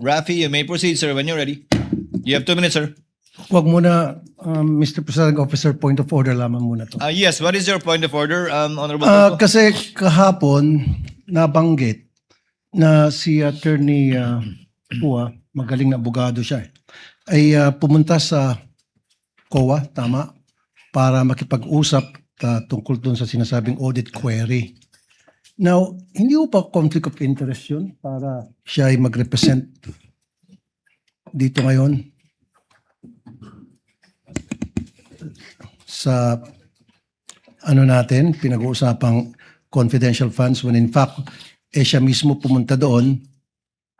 Rafi, you may proceed, sir, when you're ready. You have 2 minutes, sir. Wag muna, Mr. Presiding Officer, point of order lamang muna to. Yes, what is your point of order, Honorable Tulfo? Kasi kahapon, nabanggit na si Attorney Pua, magaling na abogado siya, ay pumunta sa COA, tama, para makipag-usap tungkol dun sa sinasabing audit query. Now, hindi po pa conflict of interest yun para siya ay mag-represent dito ngayon sa ano natin, pinag-uusapang confidential funds when in fact, siya mismo pumunta doon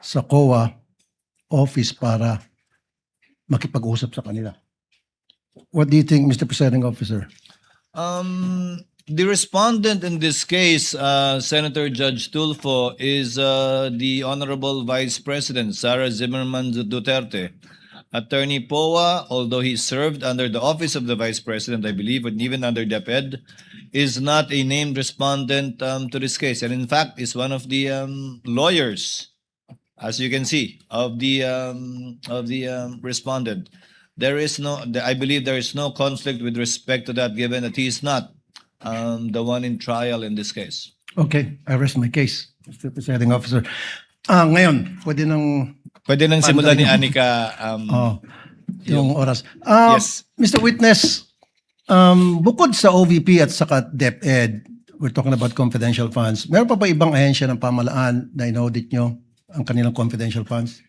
sa COA office para makipag-usap sa kanila. What do you think, Mr. Presiding Officer? The respondent in this case, Senator Judge Tulfo, is the Honorable Vice President, Sara Zimmerman Duterte. Attorney Poa, although he served under the office of the Vice President, I believe, and even under DepEd, is not a named respondent to this case. And in fact, is one of the lawyers, as you can see, of the respondent. There is no, I believe there is no conflict with respect to that, given that he is not the one in trial in this case. Okay, I rest my case, Mr. Presiding Officer. Ngayon, Pwede nang simulan ni Anika. yung oras. Yes. Mr. Witness, bukod sa OVP at saka DepEd, we're talking about confidential funds, meron pa ba ibang ahensya ng pamahalaan na inaudit nyo ang kanilang confidential funds?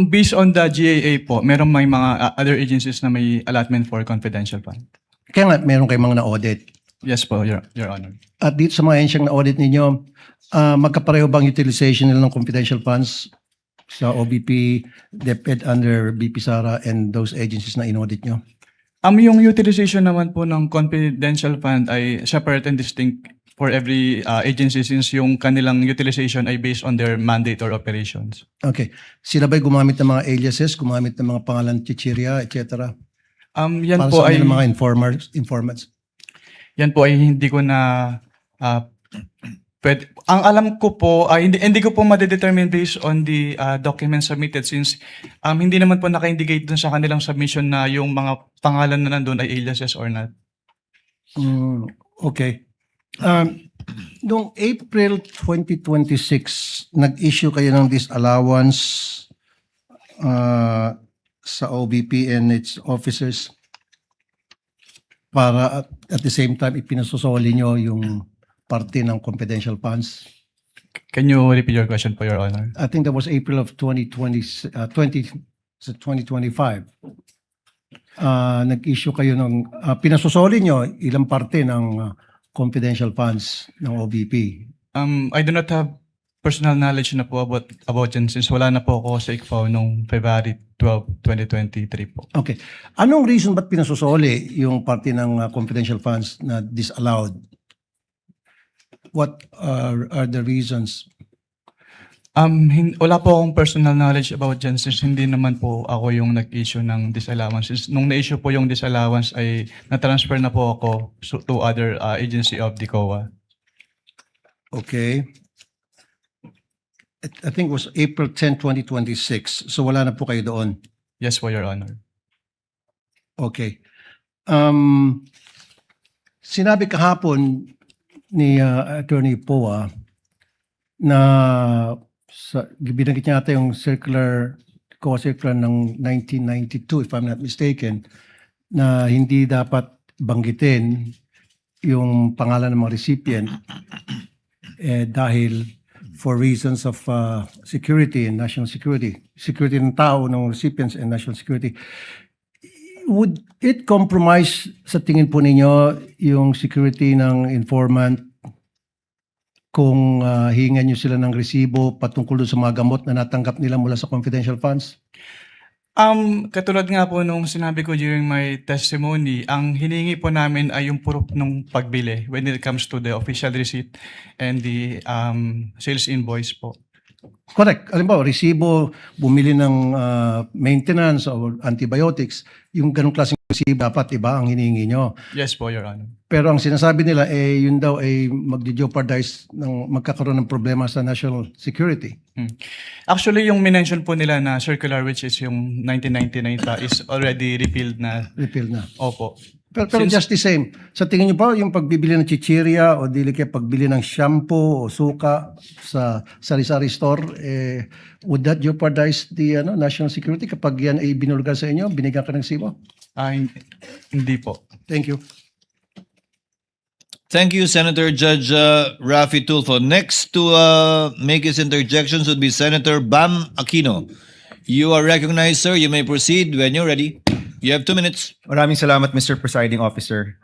Based on the GAA po, meron may mga other agencies na may allotment for confidential fund. Kaya nga, meron kayong mga na-audit. Yes po, Your Honor. At dito sa mga ahensyang na-audit ninyo, magkapareho bang utilization nila ng confidential funds sa OVP, DepEd under BP Sara and those agencies na inaudit nyo? Yung utilization naman po ng confidential fund ay separate and distinct for every agency since yung kanilang utilization ay based on their mandate or operations. Okay. Sila ba'y gumamit ng mga aliases, gumamit ng mga pangalan chichirya, etc.? Yan Para po sa ay mga informants? yan po ay hindi ko na ang alam ko po ay hindi ko po ma-determine based on the documents submitted since hindi naman po naka-indicate dun sa kanilang submission na yung mga pangalan na nandun ay aliases or not. Okay. Noong April 2026, nag-issue kayo ng disallowance sa OVP and its officers para at the same time ipinasusoli nyo yung parte ng confidential funds. Can you repeat your question po, Your Honor? I think that was April of 2025. Nag-issue kayo ng, pinasusoli nyo ilang parte ng confidential funds ng OVP. I do not have personal knowledge na po about yan since wala na po ako sa ICFAO noong February 12, 2023 po. Okay. Anong reason ba't pinasusoli yung parte ng confidential funds na disallowed? What are the reasons? Wala po akong personal knowledge about dyan since hindi naman po ako yung nag-issue ng disallowance. Since nung na-issue po yung disallowance ay na-transfer na po ako to other agency of the COA. Okay. I think it was April 10, 2026. So wala na po kayo doon. Yes po, Your Honor. Okay. Sinabi kahapon ni Attorney Poa na binanggit niya ata yung COA circular ng 1992, if I'm not mistaken, na hindi dapat banggitin yung pangalan ng mga recipient dahil for reasons of security and national security. Security ng tao, ng recipients and national security. Would it compromise sa tingin po ninyo yung security ng informant kung hihingan nyo sila ng resibo patungkol sa mga gamot na natanggap nila mula sa confidential funds? Katulad nga po nung sinabi ko during my testimony, ang hiningi po namin ay yung proof ng pagbili when it comes to the official receipt and the sales invoice po. Correct. Alam ba, resibo, bumili ng maintenance or antibiotics, yung ganong klaseng resibo, dapat iba ang hinihingi nyo. Yes po, Your Honor. Pero ang sinasabi nila, yun daw ay magdi-jeopardize ng magkakaroon ng problema sa national security. Actually, yung minention po nila na circular, which is yung 1999 is already repealed na. Repeal na. Opo. Pero just the same, sa tingin niyo ba yung pagbibili ng chichirya o dili kaya pagbili ng shampoo o suka sa sari-sari store, would that jeopardize the national security kapag yan ay binulgar sa inyo, binigyan ka ng resibo? Hindi po. Thank you. Thank you, Senator Judge Rafi Tulfo. Next to make his interjections would be Senator Bam Aquino. You are recognized, sir. You may proceed when you're ready. You have 2 minutes. Maraming salamat, Mr. Presiding Officer.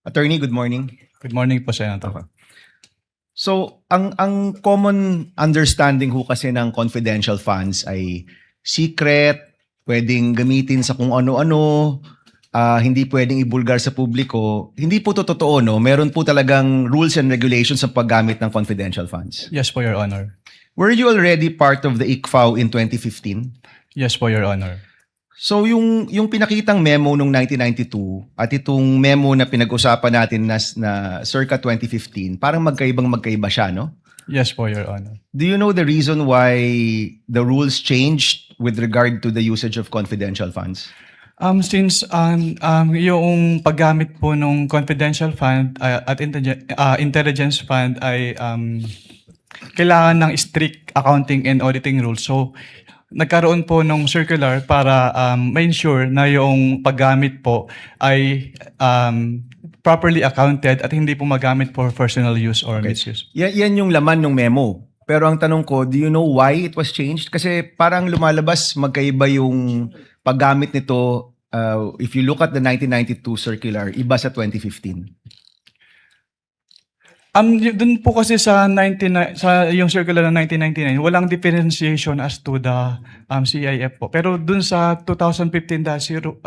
Attorney, good morning. Good morning po, Senator. So, ang common understanding ho kasi ng confidential funds ay secret, pwedeng gamitin sa kung ano-ano, hindi pwedeng ibulgar sa publiko. Hindi po to totoo, no? Meron po talagang rules and regulations sa paggamit ng confidential funds. Yes po, Your Honor. Were you already part of the ICFAO in 2015? Yes po, Your Honor. So yung pinakitang memo nung 1992 at itong memo na pinag-usapan natin na circa 2015, parang magkaiba siya, no? Yes po, Your Honor. Do you know the reason why the rules changed with regard to the usage of confidential funds? Since yung paggamit po ng confidential fund at intelligence fund ay kailangan ng strict accounting and auditing rules. So, nagkaroon po ng circular para ma-ensure na yung paggamit po ay properly accounted at hindi po magamit for personal use or misuse. Yan yung laman ng memo. Pero ang tanong ko, do you know why it was changed? Kasi parang lumalabas magkaiba yung paggamit nito. If you look at the 1992 circular, iba sa 2015. Dun po kasi sa yung circular ng 1999, walang differentiation as to the CIF po. Pero dun sa 2015-01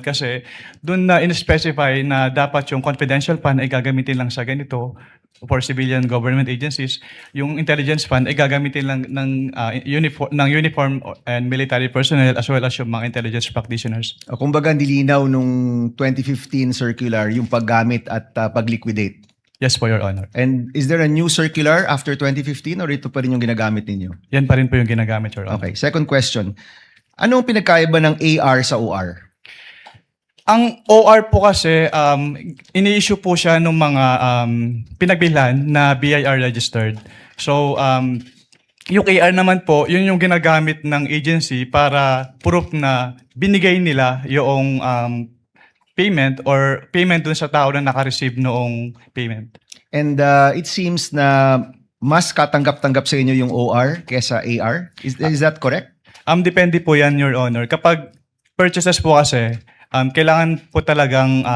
kasi dun na in-specify na dapat yung confidential fund ay gagamitin lang sa ganito for civilian government agencies. Yung intelligence fund ay gagamitin lang ng uniform and military personnel as well as yung mga intelligence practitioners. Kumbaga, nilinaw nung 2015 circular yung paggamit at pag-liquidate. Yes po, Your Honor. And is there a new circular after 2015 or ito pa rin yung ginagamit ninyo? Yan pa rin po yung ginagamit, Your Honor. Okay, second question. Anong pinagkaiba ng AR sa OR? Ang OR po kasi, ini-issue po siya ng mga pinagbilhan na BIR registered. So, yung AR naman po, yun yung ginagamit ng agency para proof na binigay nila yung payment or payment dun sa tao na naka-receive noong payment. And it seems na mas katanggap-tanggap sa inyo yung OR kesa AR. Is that correct? Depende po yan, Your Honor. Kapag purchases po kasi, kailangan po talagang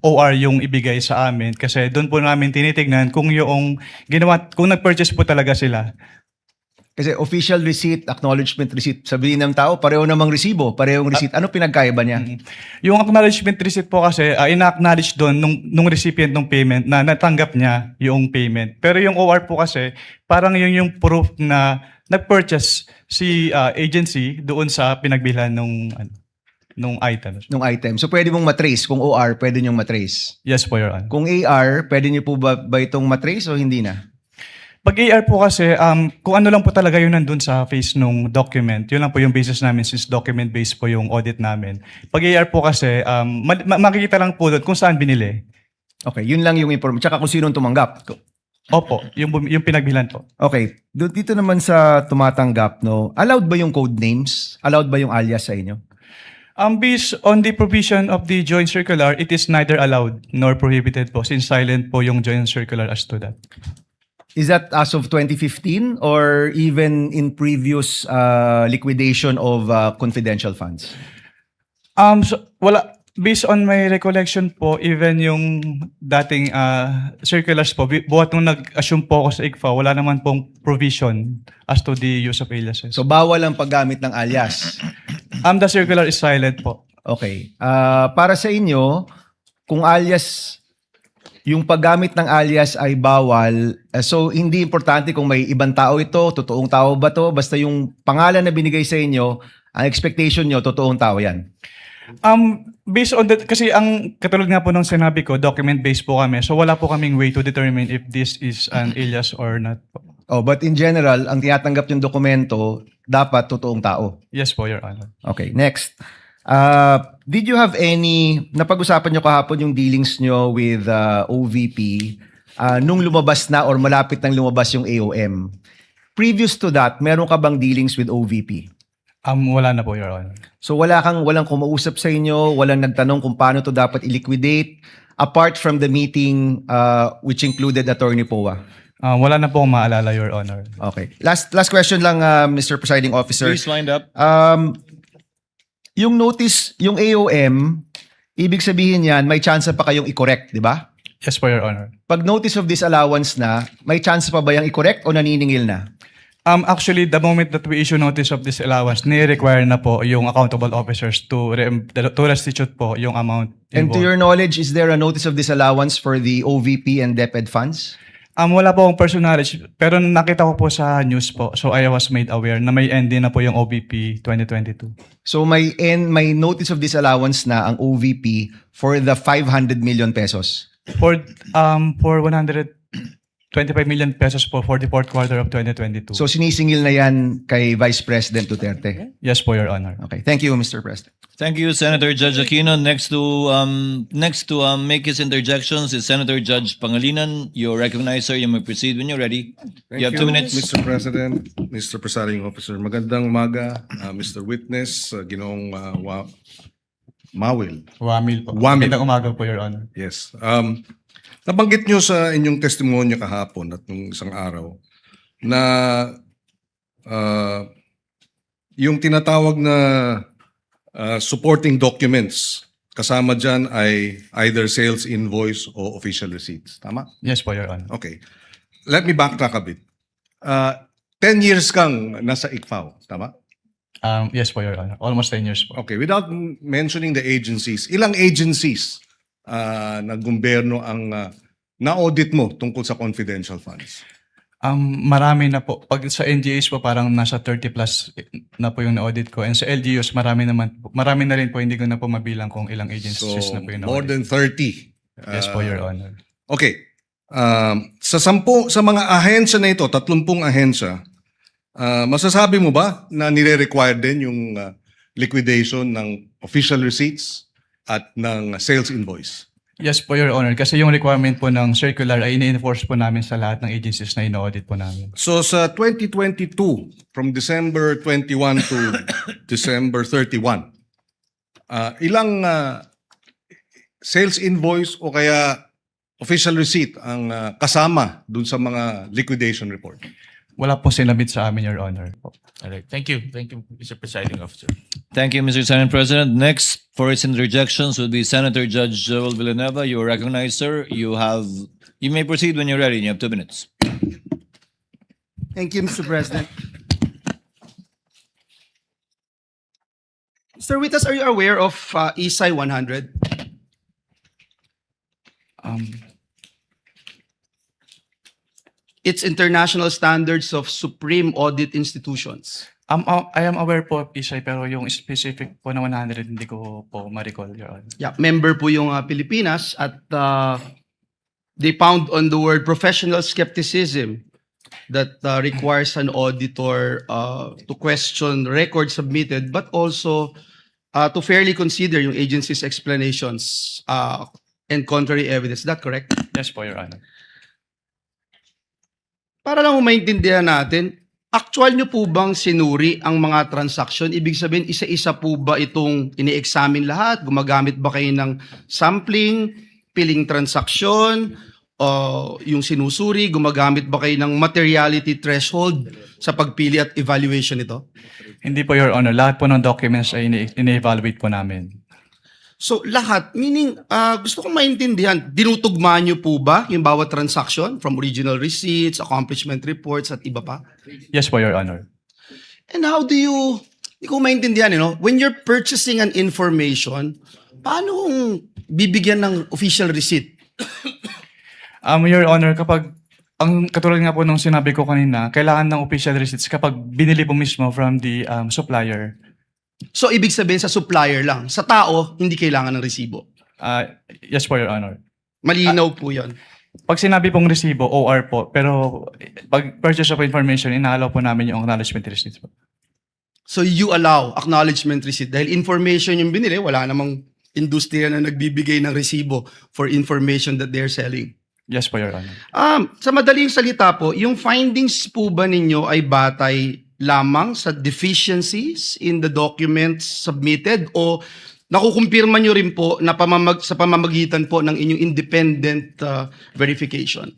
OR yung ibigay sa amin kasi doon po namin tinitignan kung yung ginawa, kung nag-purchase po talaga sila. Kasi official receipt, acknowledgement receipt, sabihin ng tao, pareho namang resibo, parehong receipt. Ano pinagkaiba niya? Yung acknowledgement receipt po kasi, ina-acknowledge doon nung recipient ng payment na natanggap niya yung payment. Pero yung OR po kasi, parang yun yung proof na nag-purchase si agency doon sa pinagbilhan nung item. Nung item. So pwede mong matrace. Kung OR, pwede niyong matrace. Yes po, Your Honor. Kung AR, pwede niyo po ba itong matrace o hindi na? Pag AR po kasi, kung ano lang po talaga yun nandun sa face nung document, yun lang po yung basis namin since document-based po yung audit namin. Pag AR po kasi, makikita lang po doon kung saan binili. Okay, yun lang yung information. Tsaka kung sino tumanggap. Opo, yung pinagbilan po. Okay, dito naman sa tumatanggap, no, allowed ba yung code names? Allowed ba yung alias sa inyo? Based on the provision of the joint circular, it is neither allowed nor prohibited po since silent po yung joint circular as to that. Is that as of 2015 or even in previous liquidation of confidential funds? Wala. Based on my recollection po, even yung dating circulars po, buhat nung nag-assume po ako sa ICFA, wala naman pong provision as to the use of aliases. So bawal ang paggamit ng alias. The circular is silent po. Okay. Para sa inyo, kung alias, yung paggamit ng alias ay bawal, so hindi importante kung may ibang tao ito, totoong tao ba to, basta yung pangalan na binigay sa inyo, ang expectation nyo, totoong tao yan. Based on that, kasi ang katulad nga po ng sinabi ko, document-based po kami. So wala po kaming way to determine if this is an alias or not po. Oh, but in general, ang tinatanggap yung dokumento, dapat totoong tao. Yes po, Your Honor. Okay, next. Did you have napag-usapan nyo kahapon yung dealings nyo with OVP nung lumabas na or malapit nang lumabas yung AOM? Previous to that, meron ka bang dealings with OVP? Wala na po, Your Honor. So walang kumausap sa inyo, walang nagtanong kung paano to dapat i-liquidate apart from the meeting which included Attorney Poa. Wala na po akong maalala, Your Honor. Okay. Last question lang, Mr. Presiding Officer. Please wind up. Yung notice, yung AOM, ibig sabihin yan, may chance pa kayong i-correct, di ba? Yes po, Your Honor. Pag notice of disallowance na, may chance pa ba yung i-correct o naniningil na? Actually, the moment that we issue notice of disallowance, ni-require na po yung accountable officers to restitute po yung amount And to involved. your knowledge, is there a notice of disallowance for the OVP and DepEd funds? Wala po akong personality, pero nakita ko po sa news po, so I was made aware na may end na po yung OVP 2022. So may notice of disallowance na ang OVP for the 500 million pesos. For 125 million pesos po for the fourth quarter of 2022. So sinisingil na yan kay Vice President Duterte. Yes po, Your Honor. Okay. Thank you, Mr. President. Thank you, Senator Judge Aquino. Next to make his interjections is Senator Judge Pangilinan. You're recognized, sir. You may proceed when you're ready. Thank You have 2 minutes. Mr. President, Mr. Presiding Officer. Magandang umaga, Mr. Witness, Ginoong Mawil. Wamil po. Wamil. Magandang umaga po, Your Honor. Yes. Nabanggit nyo sa inyong testimonya kahapon at nung isang araw na yung tinatawag na supporting documents, kasama dyan ay either sales invoice o official receipts. Tama? Yes po, Your Honor. Okay. Let me backtrack a bit. 10 years kang nasa ICFAO. Tama? Yes po, Your Honor. Almost 10 years po. Okay, without mentioning the agencies, ilang agencies na gobyerno ang na-audit mo tungkol sa confidential funds? Marami na po. Pag sa NGAs po, parang nasa 30 plus na po yung na-audit ko. And sa LGUs, marami na rin po. Hindi ko na po mabilang kung ilang agencies So, na po yung more na-audit. than 30. Yes po, Your Honor. Okay. Sa mga ahensya na ito, 30 ahensya, masasabi mo ba na nire-require din yung liquidation ng official receipts at ng sales invoice? Yes po, Your Honor. Kasi yung requirement po ng circular ay ini-enforce po namin sa lahat ng agencies na ina-audit po namin. So sa 2022, from December 21 to December 31, ilang sales invoice o kaya official receipt ang kasama dun sa mga liquidation report? Wala po sinabit sa amin, Your Honor. All right. Thank you. Thank you, Mr. Presiding Officer. Thank you, Mr. Senate President. Next for his interjections would be Senator Judge Joel Villanueva. You are recognized, sir. You may proceed when you're ready. You have 2 minutes. Thank you, Mr. President. Mr. Witness, are you aware of ESI 100? It's International Standards of Supreme Audit Institutions. I am aware po of ISAI, pero yung specific po na 100, hindi ko po ma-recall, Your Honor. Yeah, member po yung Pilipinas at they found on the word professional skepticism that requires an auditor to question records submitted but also to fairly consider yung agency's explanations and contrary evidence. Is that correct? Yes po, Your Honor. Para lang maintindihan natin, actual nyo po bang sinuri ang mga transaction? Ibig sabihin, isa-isa po ba itong ini-examine lahat? Gumagamit ba kayo ng sampling, piling transaction, yung sinusuri? Gumagamit ba kayo ng materiality threshold sa pagpili at evaluation nito? Hindi po, Your Honor. Lahat po ng documents ay ini-evaluate po namin. So lahat, meaning gusto kong maintindihan, dinutugma nyo po ba yung bawat transaction from original receipts, accomplishment reports at iba pa? Yes po, Your Honor. And how do you, hindi ko maintindihan, when you're purchasing an information, paano kung bibigyan ng official receipt? Your Honor, kapag, ang katulad nga po nung sinabi ko kanina, kailangan ng official receipts kapag binili po mismo from the supplier. So, ibig sabihin sa supplier lang. Sa tao, hindi kailangan ng resibo. Yes po, Your Honor. Malinaw po yun. Pag sinabi pong resibo, OR po. Pero pag purchase of information, inaalaw po namin yung acknowledgement receipt po. So, you allow acknowledgement receipt. Dahil information yung binili, wala namang industriya na nagbibigay ng resibo for information that they're selling. Yes po, Your Honor. Sa madaling salita po, yung findings po ba ninyo ay batay lamang sa deficiencies in the documents submitted o nakukumpirma nyo rin po na sa pamamagitan po ng inyong independent verification?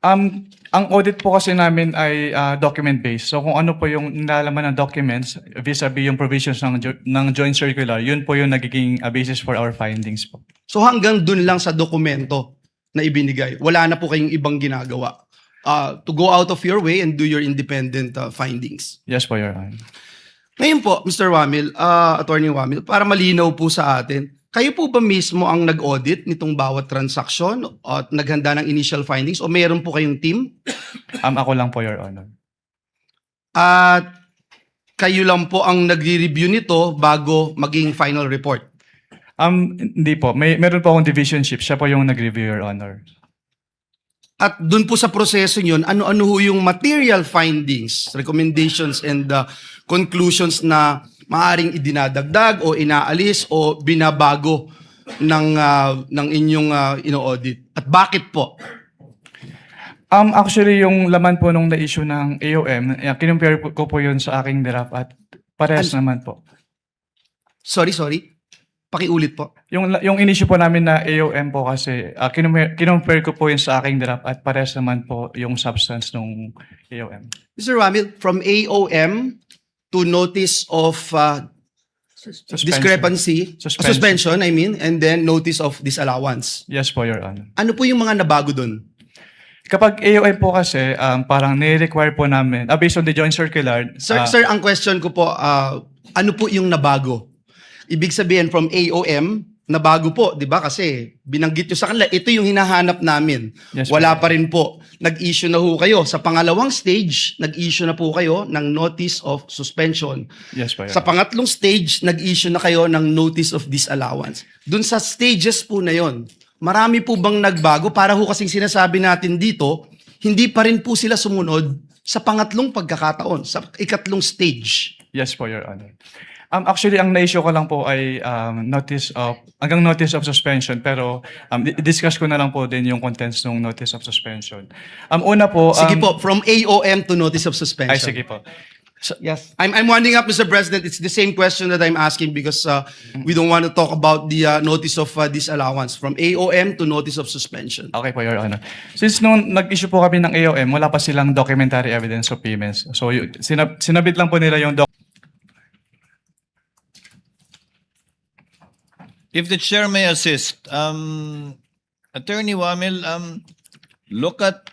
Ang audit po kasi namin ay document-based. So kung ano po yung nilalaman ng documents vis-a-vis yung provisions ng joint circular, yun po yung nagiging basis for our findings po. So hanggang dun lang sa dokumento na ibinigay, wala na po kayong ibang ginagawa to go out of your way and do your independent findings. Yes po, Your Honor. Ngayon po, Mr. Wamil, Attorney Wamil, para malinaw po sa atin, kayo po ba mismo ang nag-audit nitong bawat transaksyon at naghanda ng initial findings o mayroon po kayong team? Ako lang po, Your Honor. At kayo lang po ang nagre-review nito bago maging final report? Hindi po. Meron po akong divisionship. Siya po yung nag-review, Your Honor. At dun po sa proseso yun, ano-ano ho yung material findings, recommendations, and conclusions na maaring idinadagdag o inaalis o binabago ng inyong ino-audit? At bakit po? Actually, yung laman po nung na-issue ng AOM, kinumpare ko po yun sa aking draft at parehas naman po. Sorry. Pakiulit po. Yung in-issue po namin na AOM po kasi, kinumpare ko po yun sa aking draft at parehas naman po yung substance nung AOM. Mr. Wamil, from AOM to notice of discrepancy, suspension, I mean, and then notice of disallowance. Yes po, Your Honor. Ano po yung mga nabago dun? Kapag AOM po kasi, parang nire-require po namin, based on the joint circular. Sir, ang question ko po, ano po yung nabago? Ibig sabihin from AOM, nabago po, di ba? Kasi binanggit nyo sa kanila, ito yung hinahanap namin. Yes, Wala pa rin po. Nag-issue na ho kayo. Sa pangalawang stage, nag-issue na po kayo ng notice of suspension. Yes po, Your Sa pangatlong stage, nag-issue na kayo ng notice of disallowance. Dun sa stages po na yon, marami po bang nagbago? Para ho kasing sinasabi natin dito, hindi pa rin po sila sumunod sa pangatlong pagkakataon, sa ikatlong stage. Yes po, Your Honor. Actually, ang na-issue ko lang po ay hanggang notice of suspension, pero discuss ko na lang po din yung contents ng notice of suspension. Una po... Sige po, from AOM to notice of suspension. Ay, sige po. Yes. I'm winding up, Mr. President. It's the same question that I'm asking because we don't want to talk about the notice of disallowance. From AOM to notice of suspension. Okay po, Your Honor. Since nung nag-issue po kami ng AOM, wala pa silang documentary evidence of payments. So, sinabit lang po nila yung If the chair may assist, Attorney Wamil, look at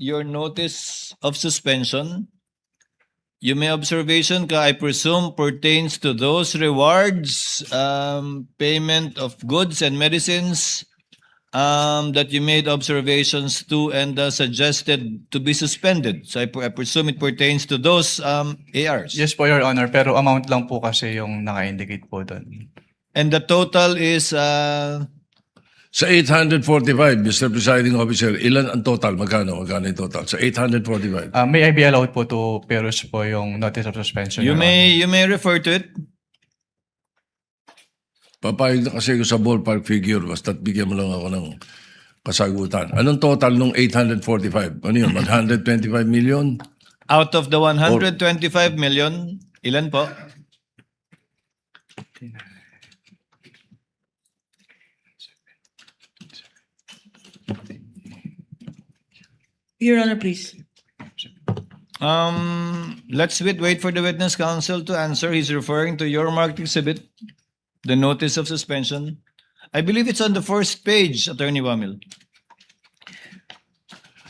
your notice of suspension. You may observation ka, I presume, pertains to those rewards, payment of goods and medicines that you made observations to and suggested to be suspended. So I presume it pertains to those ARs. Yes po, Your Honor, pero amount lang po kasi yung naka-indicate po doon. And the total is Sa 845, Mr. Presiding Officer, ilan ang total? Magkano yung total? Sa 845. May I be allowed po to peruse po yung notice of suspension? you Your Honor? may refer to it. Papayag na kasi ko sa ballpark figure, basta't bigyan mo lang ako ng kasagutan. Anong total nung 845? Ano yun? 125 million? Out of the 125 million, ilan po? Your Honor, please. Let's wait for the witness counsel to answer. He's referring to your marked exhibit, the notice of suspension. I believe it's on the first page, Attorney Wamil.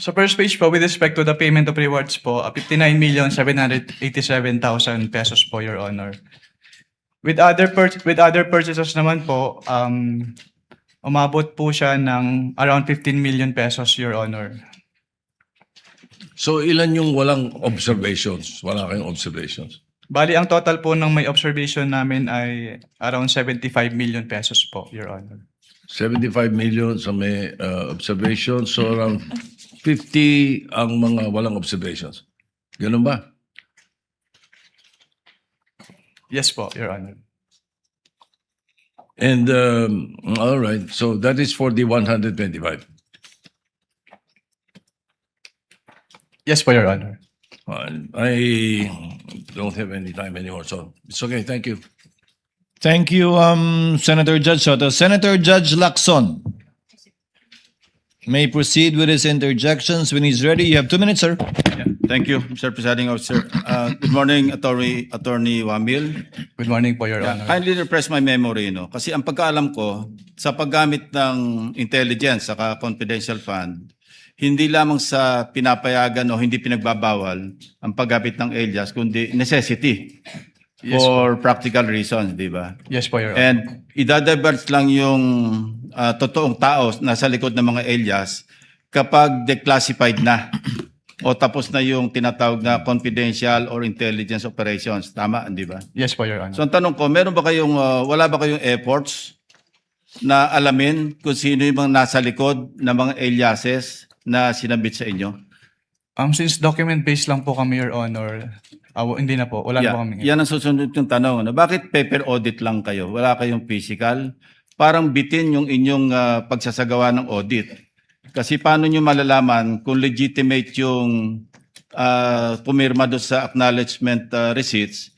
Sa first page po, with respect to the payment of rewards po, 59,787,000 pesos po, Your Honor. With other purchases naman po, umabot po siya ng around 15 million pesos, Your Honor. So ilan yung walang observations? Wala kayong observations? Bali, ang total po ng may observation namin ay around 75 million pesos po, Your Honor. 75 million sa may observations, so around 50 ang mga walang observations. Ganun ba? Yes po, Your Honor. And all right, so that is for the 125. Yes po, Your Honor. I don't have any time anymore, so it's okay. Thank you. Thank you, Senator Judge Soto. Senator Judge Lacson may proceed with his interjections when he's ready. You have 2 minutes, sir. Thank you, Mr. Presiding Officer. Good morning, Attorney Wamil. Good morning po, Your Honor. Kindly refresh my memory, no? Kasi ang pagkaalam ko, sa paggamit ng intelligence saka confidential fund, hindi lamang sa pinapayagan o hindi pinagbabawal ang paggamit ng alias, kundi necessity for practical reasons, di ba? Yes po, Your Honor. And idadivert lang yung totoong tao nasa likod ng mga alias kapag declassified na o tapos na yung tinatawag na confidential or intelligence operations. Tama, di ba? Yes po, Your Honor. So ang tanong ko, meron ba kayong, wala ba kayong efforts na alamin kung sino yung mga nasa likod ng mga aliases na sinabit sa inyo? Since document-based lang po kami, Your Honor, hindi na po. Wala na po kami. Yan ang susunod yung tanong. Ano? Bakit paper audit lang kayo? Wala kayong physical? Parang bitin yung inyong pagsasagawa ng audit. Kasi paano nyo malalaman kung legitimate yung pumirma doon sa acknowledgement receipts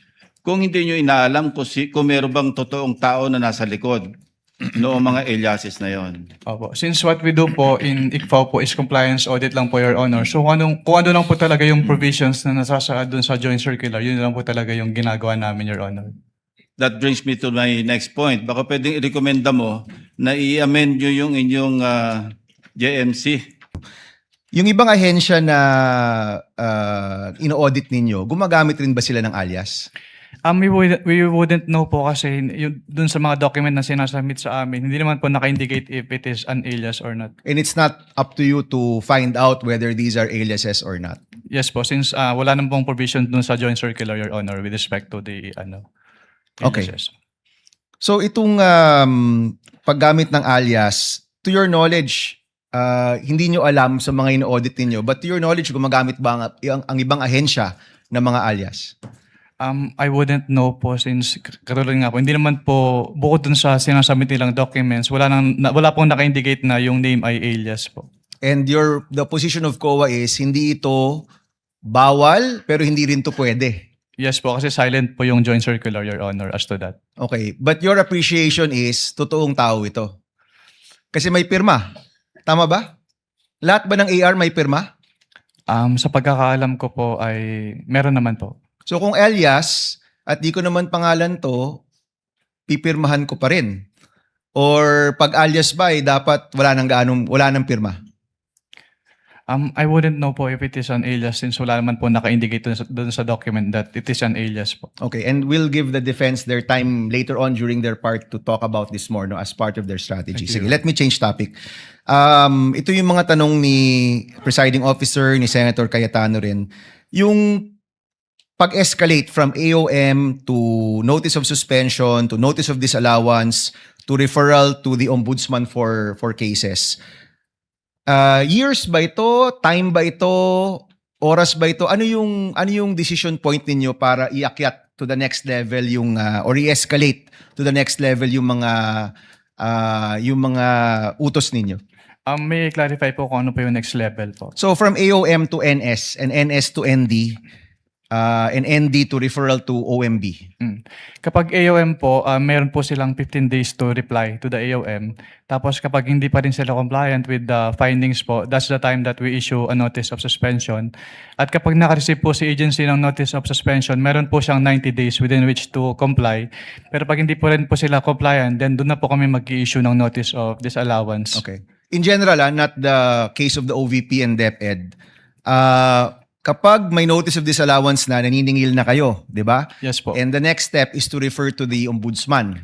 kung hindi nyo inaalam kung meron bang totoong tao na nasa likod noong mga aliases na yon. Opo. Since what we do po in ICFAO po is compliance audit lang po, Your Honor. So kung ano lang po talaga yung provisions na nasasaad dun sa joint circular, yun lang po talaga yung ginagawa namin, Your Honor. That brings me to my next point. Baka pwedeng i-recommenda mo na i-amend nyo yung inyong JMC. Yung ibang ahensya na ino-audit ninyo, gumagamit rin ba sila ng alias? We wouldn't know po kasi dun sa mga document na sinasubmit sa amin, hindi naman po naka-indicate if it is an alias or not. And it's not up to you to find out whether these are aliases or not. Yes po, since wala nang pong provision dun sa joint circular, Your Honor, with respect to the Okay. aliases. So itong paggamit ng alias, to your knowledge, hindi nyo alam sa mga ino-audit ninyo, but to your knowledge, gumagamit ba ang ibang ahensya ng mga alias? I wouldn't know po since katulad nga po, hindi naman po bukod dun sa sinasubmit nilang documents, wala pong naka-indicate na yung name ay alias po. And the position of COA is hindi ito bawal pero hindi rin to pwede. Yes po, kasi silent po yung joint circular, Your Honor, as to that. Okay, but your appreciation is totoong tao ito. Kasi may pirma. Tama ba? Lahat ba ng AR may pirma? Sa pagkakaalam ko po ay meron naman po. So kung alias at di ko naman pangalan to, pipirmahan ko pa rin. Or pag alias ba ay dapat wala nang pirma. I wouldn't know po if it is an alias since wala naman po naka-indicate dun sa document that it is an alias po. Okay, and we'll give the defense their time later on during their part to talk about this more as part of their strategy. Sige, let me change topic. Ito yung mga tanong ni Presiding Officer, ni Senator Cayetano rin. Yung pag-escalate from AOM to notice of suspension, to notice of disallowance, to referral to the Ombudsman for cases. Years ba ito? Time ba ito? Oras ba ito? Ano yung decision point ninyo para iakyat to the next level yung or i-escalate to the next level yung mga utos ninyo? May clarify po kung ano po yung next level po. So from AOM to NS and NS to ND and ND to referral to OMB. Kapag AOM po, meron po silang 15 days to reply to the AOM. Tapos kapag hindi pa rin sila compliant with the findings po, that's the time that we issue a notice of suspension. At kapag naka-receive po si agency ng notice of suspension, meron po siyang 90 days within which to comply. Pero pag hindi po rin po sila compliant, then doon na po kami mag-i-issue ng notice of disallowance. Okay. In general, not the case of the OVP and DepEd. Kapag may notice of disallowance na naniningil na kayo, di ba? Yes po. And the next step is to refer to the Ombudsman.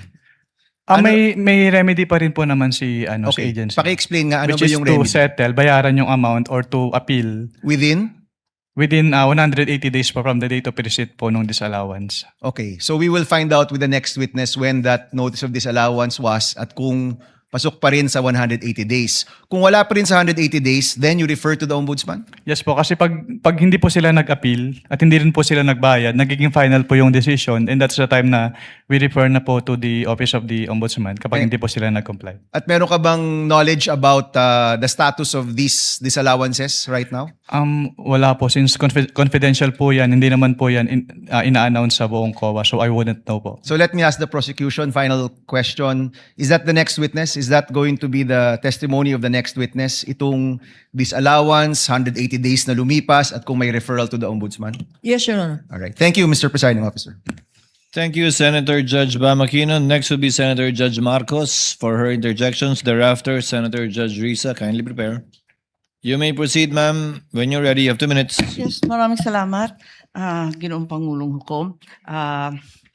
May remedy pa rin po naman si Okay. agency. Paki-explain nga ano Which ba is yung to remedy? settle, bayaran yung amount or to appeal. Within? Within 180 days po from the date of receipt po nung disallowance. Okay, so we will find out with the next witness when that notice of disallowance was at kung pasok pa rin sa 180 days. Kung wala pa rin sa 180 days, then you refer to the ombudsman? Yes po, kasi pag hindi po sila nag-appeal at hindi rin po sila nagbayad, nagiging final po yung decision, and that's the time na we refer na po to the Office of the Ombudsman kapag hindi po sila nag-comply. At meron ka bang knowledge about the status of these disallowances right now? Wala po, since confidential po yan, hindi naman po yan ina-announce sa buong COA, so I wouldn't know po. So let me ask the prosecution, final question. Is that the next witness? Is that going to be the testimony of the next witness? Itong disallowance, 180 days na lumipas, at kung may referral to the ombudsman? Yes, Your Honor. All right. Thank you, Mr. Presiding Officer. Thank you, Senator Judge Bamakino. Next will be Senator Judge Marcos for her interjections. Thereafter, Senator Judge Risa, kindly prepare. You may proceed, ma'am. When you're ready, you have 2 minutes. Yes, maraming salamat, Ginoong Pangulong Hukom.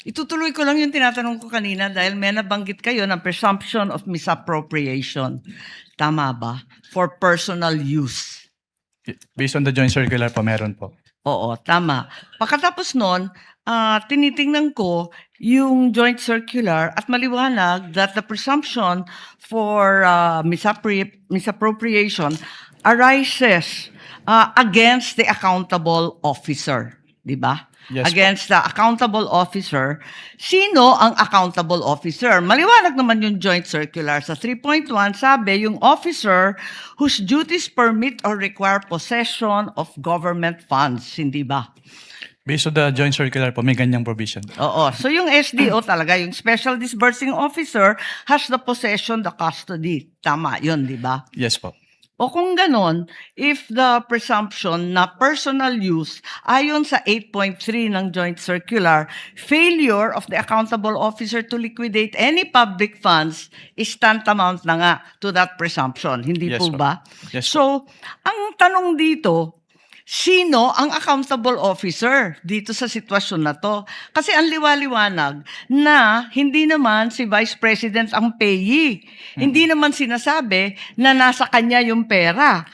Itutuloy ko lang yung tinatanong ko kanina dahil may nabanggit kayo ng presumption of misappropriation. Tama ba? For personal use. Based on the joint circular po, meron po. Oo, tama. Pagkatapos nun, tinitingnan ko yung joint circular at maliwanag that the presumption for misappropriation arises against the accountable officer. Di ba? Yes, Against the accountable officer. Sino ang accountable officer? Maliwanag naman yung joint circular. Sa 3.1, sabi, yung officer whose duties permit or require possession of government funds. Hindi ba? Based on the joint circular po, may ganyang provision. Oo. So yung SDO talaga, yung Special Disbursing Officer has the possession, the custody. Tama yun, di ba? Yes po. O kung ganon, if the presumption na personal use, ayon sa 8.3 ng Joint Circular, failure of the accountable officer to liquidate any public funds is tantamount na nga to that presumption. Hindi Yes, po po. ba? Yes, So, ang tanong dito, sino ang accountable officer dito sa sitwasyon na to? Kasi ang liwaliwanag na hindi naman si Vice President ang payee. Hindi naman sinasabi na nasa kanya yung pera.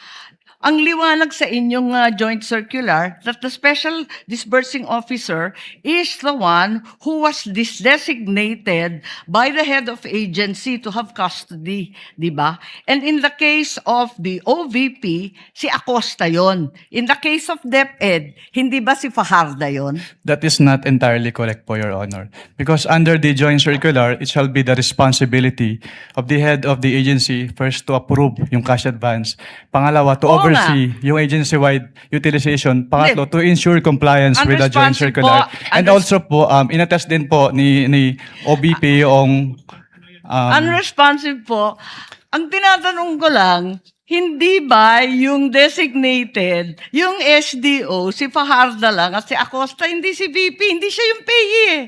Ang liwanag sa inyong joint circular that the Special Disbursing Officer is the one who was designated by the head of agency to have custody, di ba? And in the case of the OVP, si Acosta yon. In the case of DepEd, hindi ba si Fajarda yon? That is not entirely correct po, Your Honor. Because under the joint circular, it shall be the responsibility of the head of the agency first to approve yung cash advance. Pangalawa, to Oo oversee yung agency-wide utilization. Pangatlo, Hindi. to ensure compliance with the joint Unresponsive circular. po. And also po, inattest din po ni OBP yung Unresponsive po. Ang tinatanong ko lang, hindi ba yung designated, yung SDO, si Fajarda lang at si Acosta, hindi si VP, hindi siya yung payee eh.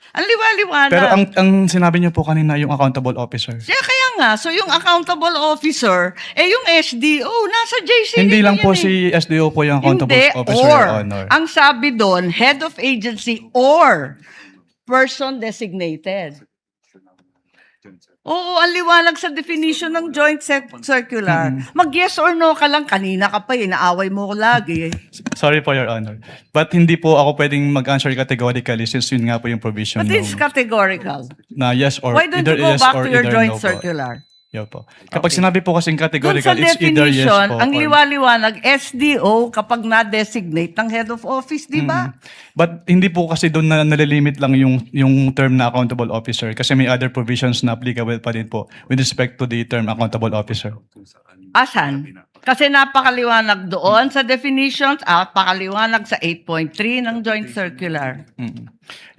Ang liwaliwanag. pero ang sinabi niyo po kanina yung accountable officer. Kaya nga, so yung accountable officer, yung SDO, nasa JCV Hindi lang yun po eh. si SDO po yung accountable Hindi, officer, or, Your Honor. ang sabi doon, head of agency or person designated. Oo, ang liwanag sa definition ng joint circular. Mag-yes or no ka lang, kanina ka pa inaaway mo ko lagi. Sorry po, Your Honor. But hindi po ako pwedeng mag-answer categorically since yun nga po yung provision But it's categorical. na yes or Why don't either you go yes back or to your either joint no po. circular? Yo po. Kapag sinabi po kasing Doon categorical, sa it's either yes definition, po ang or... liwaliwanag, SDO kapag na-designate ng head of office, di ba? But hindi po kasi doon na nalilimit lang yung term na accountable officer kasi may other provisions na applicable pa din po with respect to the term accountable officer. Asan? Kasi napakaliwanag doon sa definitions at pakaliwanag sa 8.3 ng joint circular.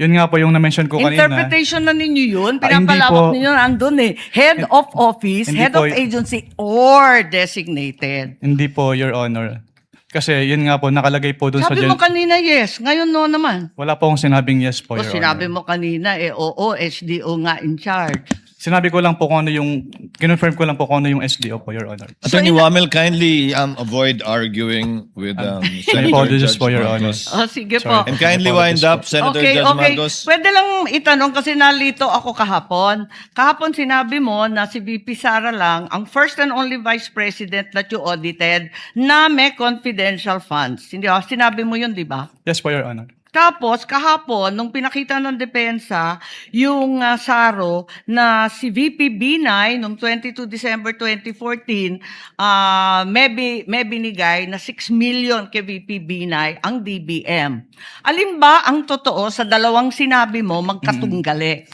Yun nga po yung na-mention ko kanina. Interpretation na ninyo yun. Hindi Pinapalawak po. ninyo andun eh. Head of office, Hindi head po of agency, or designated. Hindi po, Your Honor. Kasi yun nga po, nakalagay po doon sa... Sabi mo kanina yes, ngayon no naman. Wala po akong sinabing yes po, O Your sinabi Honor. mo kanina oo, SDO nga in charge. Sinabi ko lang po kung ano yung, kinonfirm ko lang po kung ano yung SDO po, Your Honor. Attorney Wamel, kindly avoid arguing with Senator apologies Judge for Your Honor. Marcos. Oh, sige Sorry. po. And kindly wind up, Senator Judge Marcos. Pwede lang itanong kasi nalito ako kahapon. Kahapon sinabi mo na si VP Sara lang ang first and only Vice President that you audited na may confidential funds. Hindi ba? Sinabi mo yun, di ba? Yes po, Your Honor. Tapos, kahapon, nung pinakita ng depensa, yung SARO na si VP Binay, noong 22 December 2014, may binigay na 6 million kay VP Binay ang DBM. Alin ba ang totoo sa dalawang sinabi mo magkatunggali?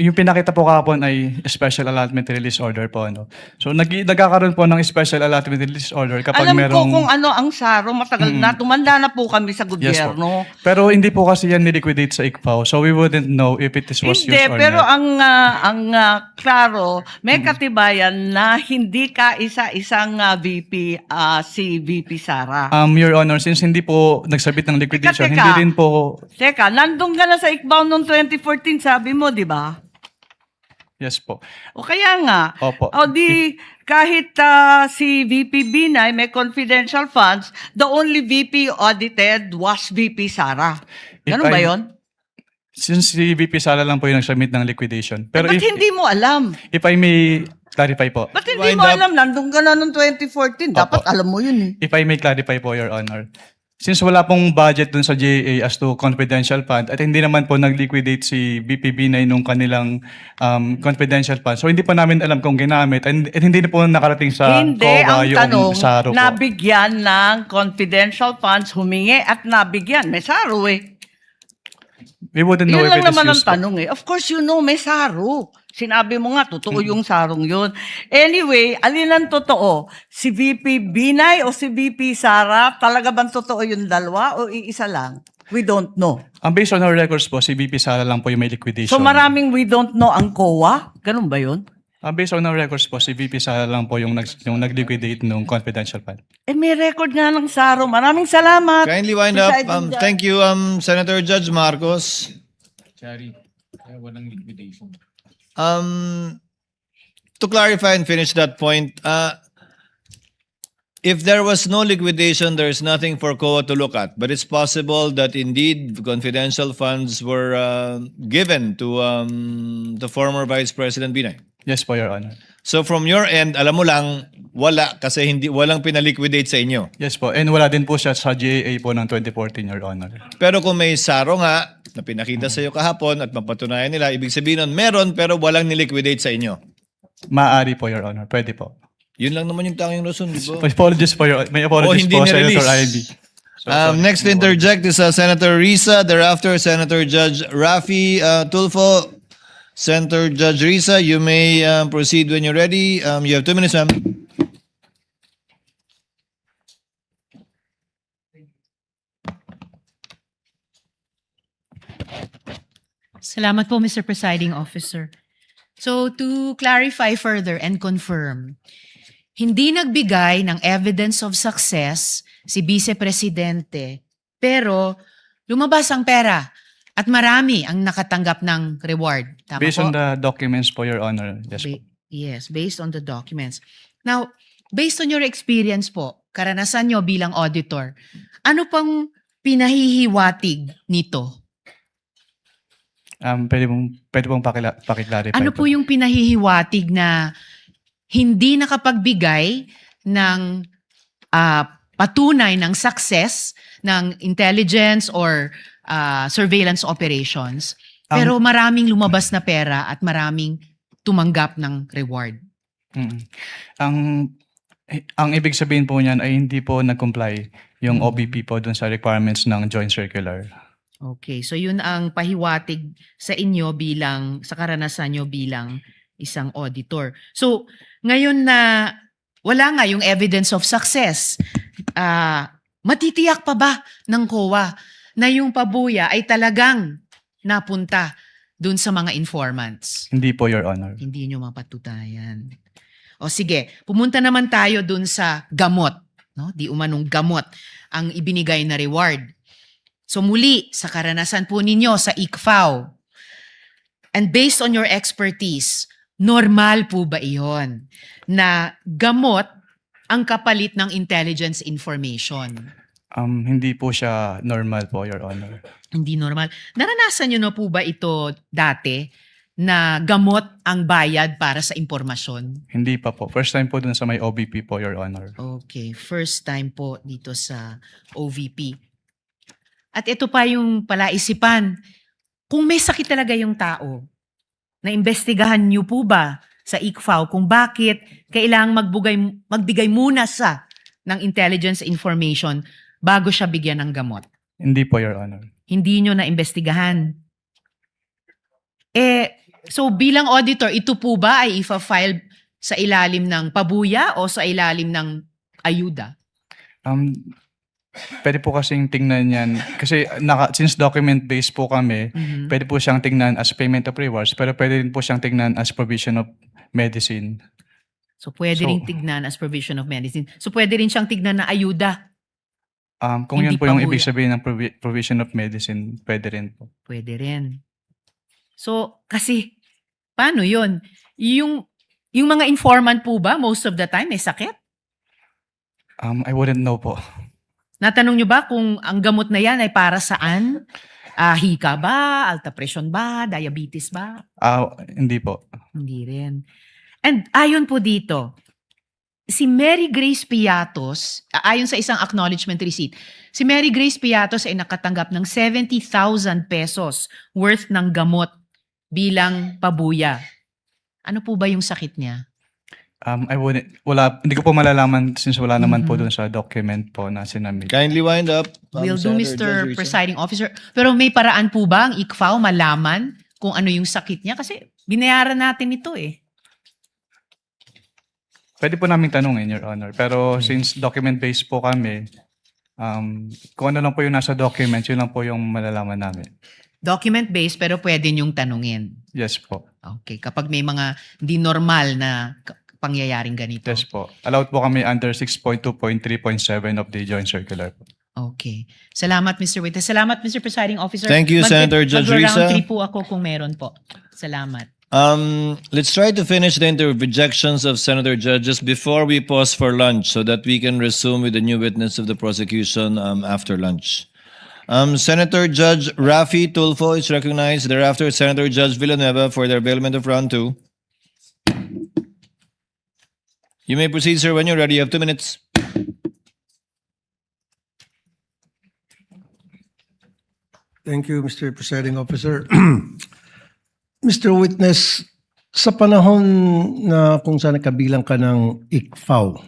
Yung pinakita po kahapon ay special allotment release order po. Ano. So nagkakaroon po ng special allotment release order kapag Alam merong... ko kung ano ang SARO, matagal na, tumanda na po kami sa gobyerno. Pero hindi po kasi yan niliquidate sa ICFAO. So we wouldn't know if it was used Hindi, or pero not. klaro, may katibayan na hindi ka isa-isang VP, si VP Sara. Your Honor, since hindi po nagsabit ng liquidation, Teka. hindi din po... Teka, nandun ka na sa ICBAO noong 2014, sabi mo, di ba? Yes po. O kaya nga, Opo. o di kahit si VP Binay may confidential funds, the only VP audited was VP Sara. Ganun If ba I- yon? Since si VP Sala lang po yung nagsubmit ng liquidation. Pero Ba't hindi mo alam? if I may clarify po. Ba't hindi Wind mo up. alam? Nandun ka na noong 2014. Dapat alam mo yun eh. If I may clarify po, Your Honor. Since wala pong budget dun sa GAA as to confidential fund at hindi naman po nag-liquidate si BPB9 nung kanilang confidential fund. So hindi pa namin alam kung ginamit and hindi na po nakarating sa Hindi, COA ang yung tanong, SARO po. nabigyan ng confidential funds, humingi at nabigyan. May SARO eh. We wouldn't know Yun if lang it is naman ang used po. tanong eh. Of course, you know, may SARO. Sinabi mo nga, totoo yung sarong yun. Anyway, alin ang totoo? Si VP Binay o si VP Sara? Talaga bang totoo yung dalawa o iisa lang? We don't know. Based on our records po, si VP Sala lang po yung may liquidation. So maraming we don't know ang COA? Ganun ba yun? Based on our records po, si VP Sala lang po yung nag-liquidate nung confidential fund. Eh may record nga ng SARO. Maraming salamat. Kindly wind up. Presiding Judge. Thank you, Senator Judge Marcos. Sorry, walang liquidation. To clarify and finish that point, if there was no liquidation, there's nothing for COA to look at. But it's possible that indeed confidential funds were given to the former Vice President Binay. Yes po, Your Honor. So from your end, alam mo lang, wala kasi walang pinaliquidate sa inyo. Yes po. And wala din po siya sa GAA po ng 2014, Your Honor. Pero kung may SARO nga na pinakita sa iyo kahapon at mapatunayan nila, ibig sabihin nun, meron pero walang niliquidate sa inyo. Maaari po, Your Honor. Pwede po. Yun lang naman yung tanging rason, di ba? Apologies po, may apologies hindi po, Senator na-release. Ivy. Next to interject is Senator Risa, thereafter Senator Judge Rafi Tulfo. Senator Judge Risa, you may proceed when you're ready. You have 2 minutes, ma'am. Salamat po, Mr. Presiding Officer. So, to clarify further and confirm, hindi nagbigay ng evidence of success si Vice Presidente, pero lumabas ang pera at marami ang nakatanggap ng reward. Tama Based po? on the documents po, Your Honor. Yes po. Yes, based on the documents. Now, based on your experience po, karanasan nyo bilang auditor, ano pang pinahihiwatig nito? Pwede pong pakiclarify Ano po yung pinahihiwatig na hindi nakapagbigay ng patunay ng success ng intelligence or surveillance operations, pero maraming lumabas na pera at maraming tumanggap ng reward? Ang ibig sabihin po niyan ay hindi po nag-comply yung OBP po dun sa requirements ng Joint Circular. Okay, so yun ang pahiwatig sa inyo sa karanasan nyo bilang isang auditor. So, ngayon na wala nga yung evidence of success, matitiyak pa ba ng COA na yung pabuya ay talagang napunta dun sa mga informants? Hindi po, Your Honor. Hindi nyo mapatutayan. O sige, pumunta naman tayo dun sa gamot. No? Di umanong gamot ang ibinigay na reward. So muli, sa karanasan po ninyo sa ICFAO, And based on your expertise, normal po ba iyon na gamot ang kapalit ng intelligence information? Hindi po siya normal po, Your Honor. Hindi normal. Naranasan nyo na po ba ito dati na gamot ang bayad para sa impormasyon? Hindi pa po. First time po dun sa may OBP po, Your Honor. Okay, first time po dito sa OVP. At ito pa yung palaisipan. Kung may sakit talaga yung tao, naimbestigahan niyo po ba sa ICFAO kung bakit kailangang magbigay muna sa ng intelligence information bago siya bigyan ng gamot? Hindi po, Your Honor. Hindi nyo naimbestigahan. So bilang auditor, ito po ba ay ifa-file sa ilalim ng pabuya o sa ilalim ng ayuda? Pwede po kasing tingnan yan. Kasi since document-based po kami, pwede po siyang tingnan as payment of rewards, pero pwede rin po siyang tingnan as provision of medicine. So pwede rin tignan as provision of medicine. So pwede rin siyang tignan na ayuda. Kung Hindi yun po yung pabuya. ibig sabihin ng provision of medicine, pwede rin po. Pwede rin. So kasi, paano yun? Yung mga informant po ba, most of the time, may sakit? I wouldn't know po. Natanong nyo ba kung ang gamot na yan ay para saan? Hika ba? Alta presyon ba? Diabetes ba? Hindi po. Hindi rin. And ayon po dito, si Mary Grace Piatos, ayon sa isang acknowledgement receipt, si Mary Grace Piatos ay nakatanggap ng 70,000 pesos worth ng gamot bilang pabuya. Ano po ba yung sakit niya? Hindi ko po malalaman since wala naman po dun sa document po na sinamit. Kindly wind up. Will do, Senator Mr. Judge Risa. Presiding Officer. Pero may paraan po ba ang ICFAO malaman kung ano yung sakit niya? Kasi binayaran natin ito eh. Pwede po namin tanungin, Your Honor. Pero since document-based po kami, kung ano lang po yung nasa document, yun lang po yung malalaman namin. Document-based pero pwede niyong tanungin. Yes po. Okay. Kapag may mga hindi normal na pangyayaring ganito. Yes po. Allowed po kami under 6.2.3.7 of the Joint Circular po. Okay. Salamat, Mr. Witness. Salamat, Mr. Presiding Officer. Thank you, Senator Judge Risa. Mag-round 3 po ako kung meron po. Salamat. Let's try to finish the interjections of Senator Judges before we pause for lunch so that we can resume with the new witness of the prosecution after lunch. Senator Judge Rafi Tulfo is recognized. Thereafter, Senator Judge Villanueva for the availment of round 2. You may proceed, sir, when you're ready. You have 2 minutes. Thank you, Mr. Presiding Officer. Mr. Witness, sa panahon na kung saan nakabilang ka ng ICFAO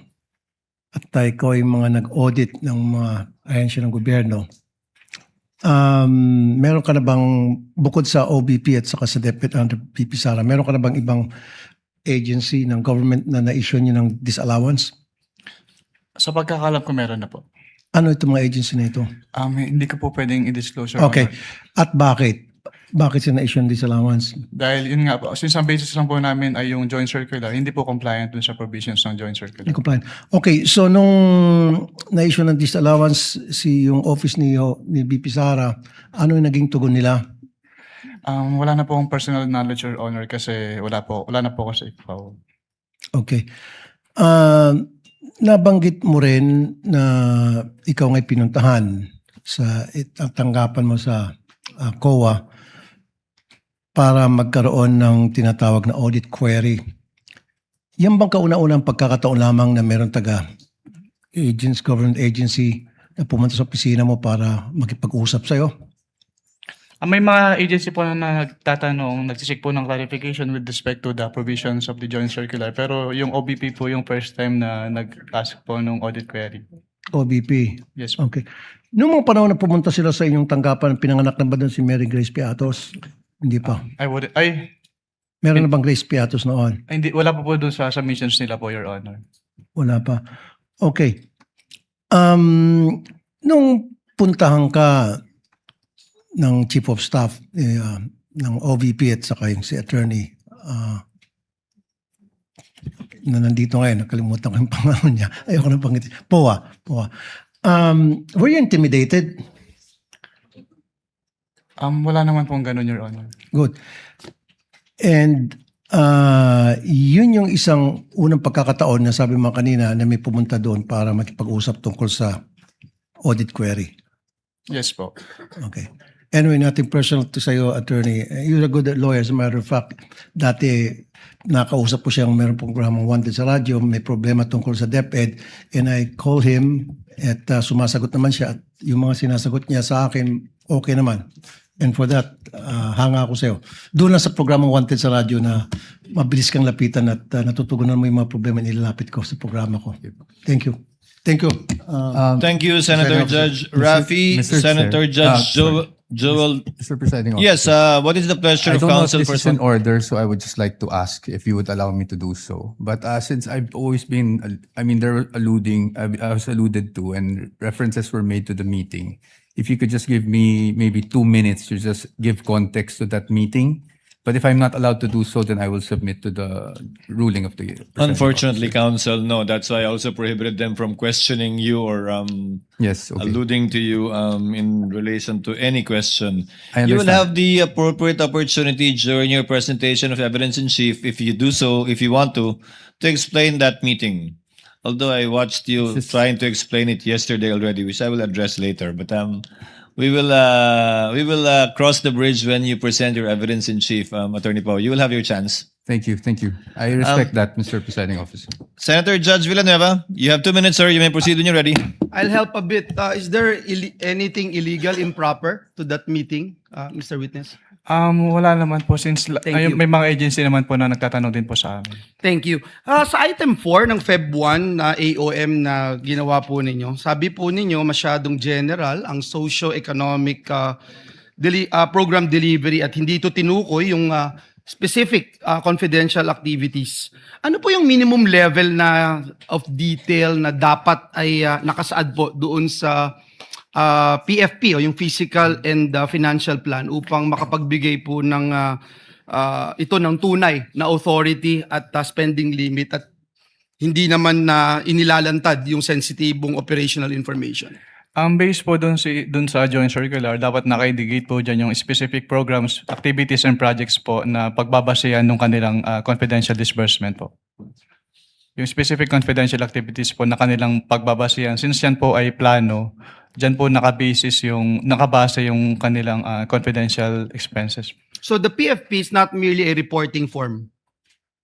at ikaw ay mga nag-audit ng mga ahensya ng gobyerno, meron ka na bang, bukod sa OBP at saka sa DepEd under PP Sara, meron ka na bang ibang agency ng government na na-issue niyo ng disallowance? Sa pagkakalam ko, meron na po. Ano itong mga agency na ito? Hindi ko po pwedeng i-disclose. Your Okay. Honor. At bakit? Bakit sila na-issue ng disallowance? Dahil yun nga po, since ang basis lang po namin ay yung Joint Circular, hindi po compliant dun sa provisions ng Joint Circular. Hindi compliant. Okay, so nung na-issue ng disallowance yung office ni BP Sara, ano yung naging tugon nila? Wala na po akong personal knowledge, Your Honor, kasi wala na po ako sa ICFAO. Okay. Nabanggit mo rin na ikaw nga'y pinuntahan sa tanggapan mo sa COA para magkaroon ng tinatawag na audit query. Yan bang kauna-unang pagkakataon lamang na meron government agency na pumunta sa opisina mo para makipag-usap sa'yo? May mga agency po na nagtatanong, nagsisik po ng clarification with respect to the provisions of the Joint Circular. Pero yung OBP po yung first time na nag-ask po ng audit query. OBP? Yes po. Okay. Noong mga panahon na pumunta sila sa inyong tanggapan, pinanganak na ba doon si Mary Grace Piatos? Hindi pa. Meron na bang Grace Piatos noon? Wala po doon sa submissions nila po, Your Honor. Wala pa. Okay. Nung puntahan ka ng Chief of Staff ng OVP at saka yung si Attorney na nandito ngayon, nakalimutan ko yung pangalan niya. Ayoko na pangitin. POA. Were you intimidated? Wala naman pong ganun, Your Honor. Good. And yun yung isang unang pagkakataon na sabi mo kanina na may pumunta doon para makipag-usap tungkol sa audit query. Yes po. Okay. Anyway, nothing personal to sa'yo, attorney. You're a good lawyer. As a matter of fact, dati nakausap ko siyang meron programang Wanted sa radyo, may problema tungkol sa DepEd, and I call him at sumasagot naman siya at yung mga sinasagot niya sa akin, okay naman. And for that, hanga ako sa'yo. Doon lang sa programang Wanted sa radyo na mabilis kang lapitan at natutugunan mo yung mga problema na nilalapit ko sa programa ko. Thank you. Thank you. Thank you, Senator Judge Rafi. Mr. Senator Chair. Judge Sorry. Joel. Mr. Presiding Yes, Officer. what is the pleasure I of don't know if counsel this for is in order, so I would just like to ask if you would allow me to do so. But since I've always been, I mean, they're alluding, I was alluded to, and references were made to the meeting. If you could just give me maybe 2 minutes to just give context to that meeting. But if I'm not allowed to do so, then I will submit to the ruling of the presiding Unfortunately, officer. counsel, no. That's why I also prohibited them from questioning you or Yes, okay. alluding to you in relation to any question. I You will understand. have the appropriate opportunity during your presentation of evidence in chief, if you do so, if you want to explain that meeting. Although I watched you This is- trying to explain it yesterday already, which I will address later. But we will cross the bridge when you present your evidence in chief, Attorney Pao. You will have your chance. Thank you, thank you. I respect that, Mr. Presiding Officer. Senator Judge Villanueva, you have 2 minutes, sir. You may proceed when you're ready. I'll help a bit. Is there anything illegal, improper to that meeting, Mr. Witness? Wala naman po since Thank you. may mga agency naman po na nagtatanong din po sa amin. Thank you. Sa item 4 ng Feb 1 na AOM na ginawa po ninyo, sabi po ninyo masyadong general ang socio-economic program delivery at hindi ito tinukoy yung specific confidential activities. Ano po yung minimum level na of detail na dapat ay nakasaad po doon sa PFP o yung physical and financial plan upang makapagbigay po ng ito ng tunay na authority at spending limit at hindi naman na inilalantad yung sensitibong operational information. Ang base po doon sa joint circular, dapat naka-indicate po dyan yung specific programs, activities and projects po na pagbabasehan ng kanilang confidential disbursement po. Yung specific confidential activities po na kanilang pagbabasehan, since yan po ay plano, dyan po nakabase yung kanilang confidential expenses. So the PFP is not merely a reporting form.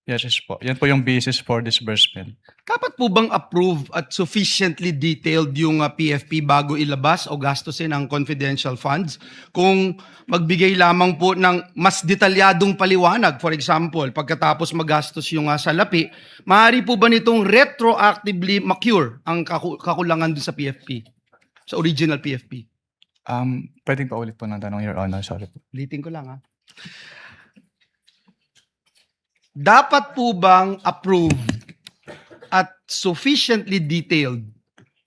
Yes po. Yan po yung basis for disbursement. Dapat po bang approve at sufficiently detailed yung PFP bago ilabas o gastusin ang confidential funds? Kung magbigay lamang po ng mas detalyadong paliwanag, for example, pagkatapos magastos yung salapi, maaari po ba nitong retroactively ma-cure ang kakulangan dun sa PFP? Sa original PFP? Pwedeng pa ulit po ng tanong, Your Honor. Sorry po. Ulitin ko lang Dapat po bang approve at sufficiently detailed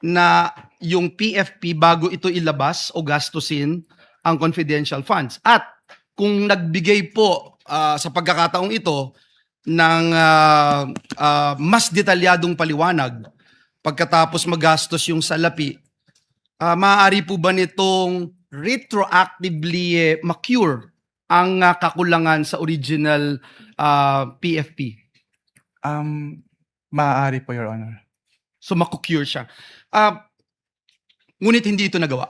na yung PFP bago ito ilabas o gastusin ang confidential funds? At kung nagbigay po sa pagkakataong ito ng mas detalyadong paliwanag pagkatapos magastos yung salapi, maaari po ba nitong retroactively ma-cure ang kakulangan sa original PFP? Maaari po, Your Honor. So maku-cure siya. Ngunit hindi ito nagawa.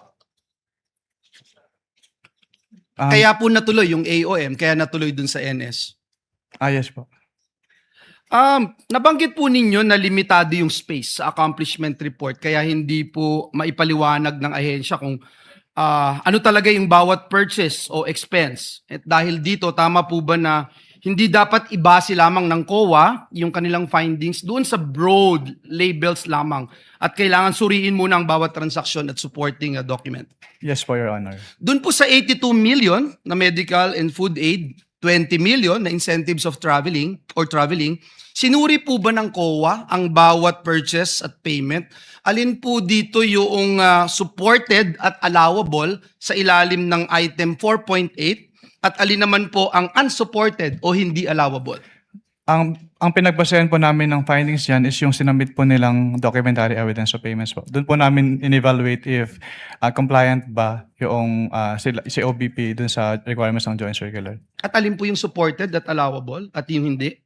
Kaya po natuloy yung AOM, kaya natuloy dun sa NS. Yes po. Nabanggit po ninyo na limitado yung space sa accomplishment report, kaya hindi po maipaliwanag ng ahensya kung ano talaga yung bawat purchase o expense. At dahil dito, tama po ba na hindi dapat ibase lamang ng COA yung kanilang findings doon sa broad labels lamang at kailangan suriin muna ang bawat transaksyon at supporting document? Yes po, Your Honor. Doon po sa 82 million na medical and food aid, 20 million na incentives of traveling, sinuri po ba ng COA ang bawat purchase at payment? Alin po dito yung supported at allowable sa ilalim ng item 4.8 at alin naman po ang unsupported o hindi allowable? Ang ang pinagbasehan po namin ng findings yan is yung sinamit po nilang documentary evidence of payments po. Doon po namin in-evaluate if compliant ba yung si OBP dun sa requirements ng joint circular. At alin po yung supported at allowable at yung hindi?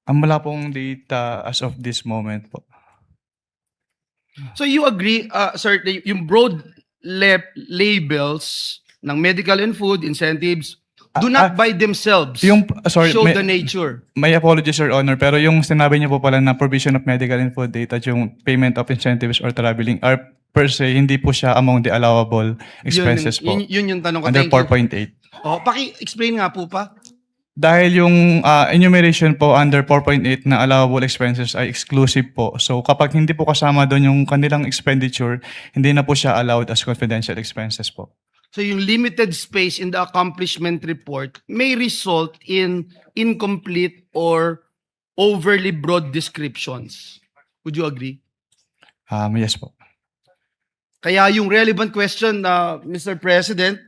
Ang wala pong data as of this moment po. So you agree, sir, yung broad labels ng medical and food incentives do not by themselves Sorry, show the nature. may apologies, Your Honor, pero yung sinabi niyo po pala na provision of medical and food data at yung payment of incentives or traveling are per se, hindi po siya among the allowable expenses po. Yun yung tanong ko. Under Thank you. 4.8. Paki-explain nga po pa. Dahil yung enumeration po under 4.8 na allowable expenses ay exclusive po. So kapag hindi po kasama doon yung kanilang expenditure, hindi na po siya allowed as confidential expenses po. So yung limited space in the accomplishment report may result in incomplete or overly broad descriptions. Would you agree? Yes po. Kaya yung relevant question, Mr. President,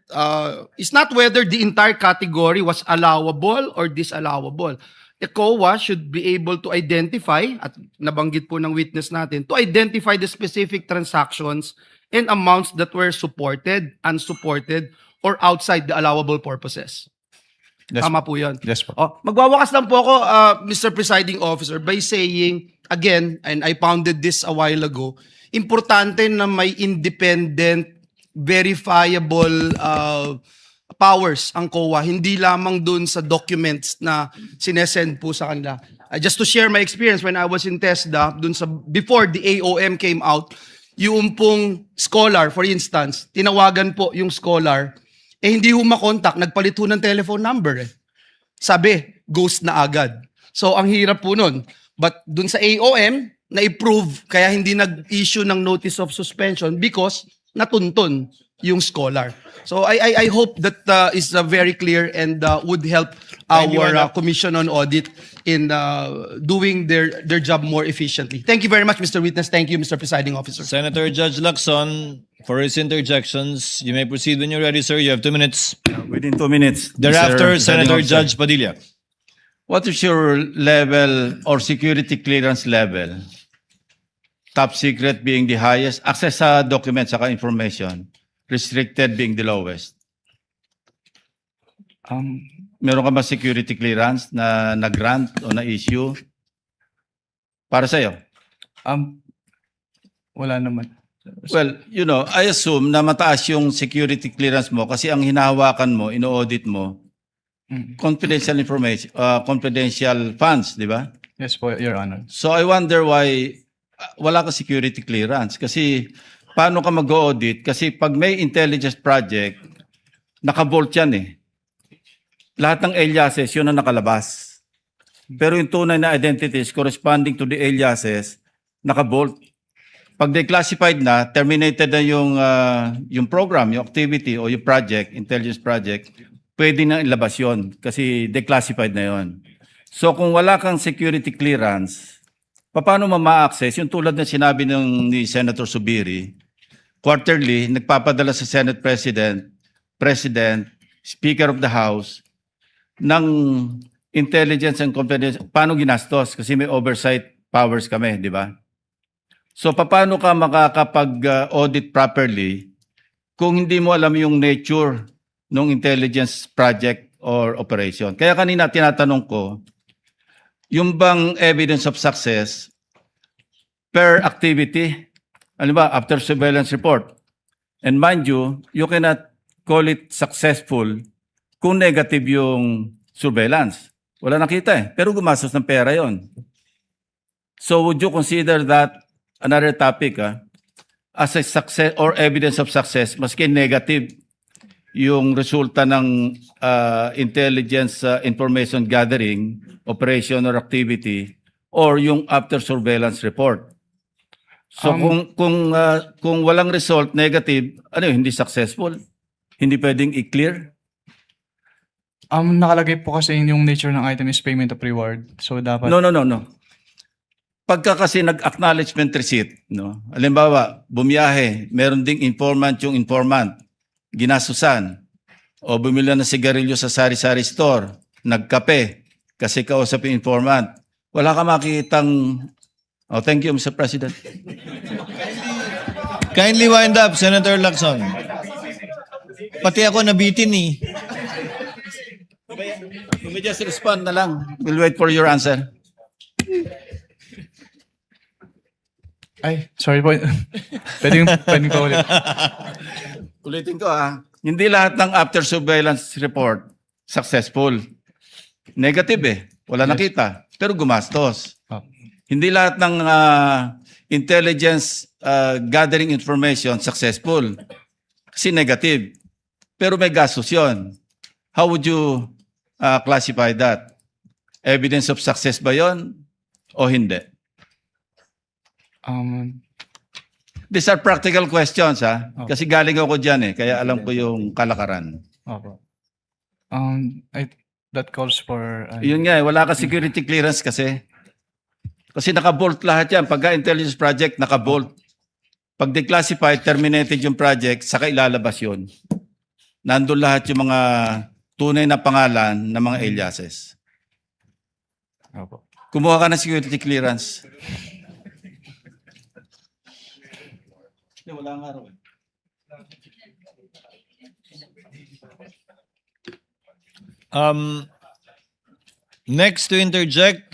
is not whether the entire category was allowable or disallowable. The COA should be able to identify, at nabanggit po ng witness natin, to identify the specific transactions and amounts that were supported, unsupported, or outside the allowable purposes. Yes, Tama po yun. yes po. Magwawakas lang po ako, Mr. Presiding Officer, by saying, again, and I pounded this a while ago, importante na may independent, verifiable powers ang COA, hindi lamang dun sa documents na sinesend po sa kanila. Just to share my experience when I was in TESDA, dun sa, before the AOM came out, yung pong scholar, for instance, tinawagan po yung scholar, hindi ho makontak, nagpalit ho ng telephone number. Sabi, ghost na agad. So, ang hirap po nun. But dun sa AOM, na-approve, kaya hindi nag-issue ng notice of suspension because natuntun yung scholar. So I hope that is very clear and would help our Commission on Audit in doing their job more efficiently. Thank you very much, Mr. Witness. Thank you, Mr. Presiding Officer. Senator Judge Lacson, for his interjections, you may proceed when you're ready, sir. You have 2 minutes. Within 2 minutes. Thereafter, Mr. Senator Presiding Officer. Judge Padilla. What is your level or security clearance level? Top secret being the highest, access sa documents, saka information, restricted being the lowest. Meron ka ba security clearance na nag-grant o na-issue para sa'yo? Wala naman. Well, you know, I assume na mataas yung security clearance mo kasi ang hinahawakan mo, ino-audit mo, confidential information, confidential funds, di ba? Yes po, Your Honor. So I wonder why wala ka security clearance. Kasi paano ka mag-audit? Kasi pag may intelligence project, naka-vault yan eh. Lahat ng aliases, yun ang nakalabas. Pero yung tunay na identities corresponding to the aliases, naka-vault. Pag declassified na, terminated na yung program, yung activity o yung project, intelligence project, pwede na ilabas yun kasi declassified na yun. So kung wala kang security clearance, paano ma-access? Yung tulad na sinabi ni Senator Subiri, quarterly, nagpapadala sa Senate President, Speaker of the House, ng intelligence and confidence. Paano ginastos? Kasi may oversight powers kami, di ba? So paano ka makakapag-audit properly kung hindi mo alam yung nature ng intelligence project or operation? Kaya kanina tinatanong ko, yung bang evidence of success per activity, ano ba, after surveillance report. And mind you, you cannot call it successful kung negative yung surveillance. Wala nakita eh, pero gumastos ng pera yon. So would you consider that another topic as a success or evidence of success, maski negative yung resulta ng intelligence information gathering, operation or activity, or yung after surveillance report. So kung walang result, negative, hindi successful? Hindi pwedeng i-clear? Nakalagay po kasi yung nature ng item is payment of reward. So dapat... No. Pagka kasi nag-acknowledgement receipt, no? Halimbawa, bumiyahe, meron ding informant yung informant, ginasusan, o bumili ng sigarilyo sa sari-sari store, nagkape, kasi kausap yung informant. Wala ka makitang... Oh, thank you, Mr. President. Kindly wind up, Senator Lacson. Pati ako nabitin eh. You may just respond na lang. We'll wait for your answer. Ay, sorry po. pwedeng pa ulit. Ulitin ko hindi lahat ng after surveillance report successful. Negative wala nakita, pero gumastos. Oh. Hindi lahat ng intelligence gathering information successful. Kasi negative. Pero may gastos yun. How would you classify that? Evidence of success ba yun o hindi? These are practical questions Kasi galing ako dyan kaya alam ko yung kalakaran. Opo. That calls for... Yun nga wala ka security clearance kasi. Kasi naka-bolt lahat yan. Pagka intelligence project, naka-bolt. Pag declassified, terminated yung project, saka ilalabas yun. Nandun lahat yung mga tunay na pangalan ng mga aliases. Opo. Kumuha ka ng security clearance. Wala nga raw. Next to interject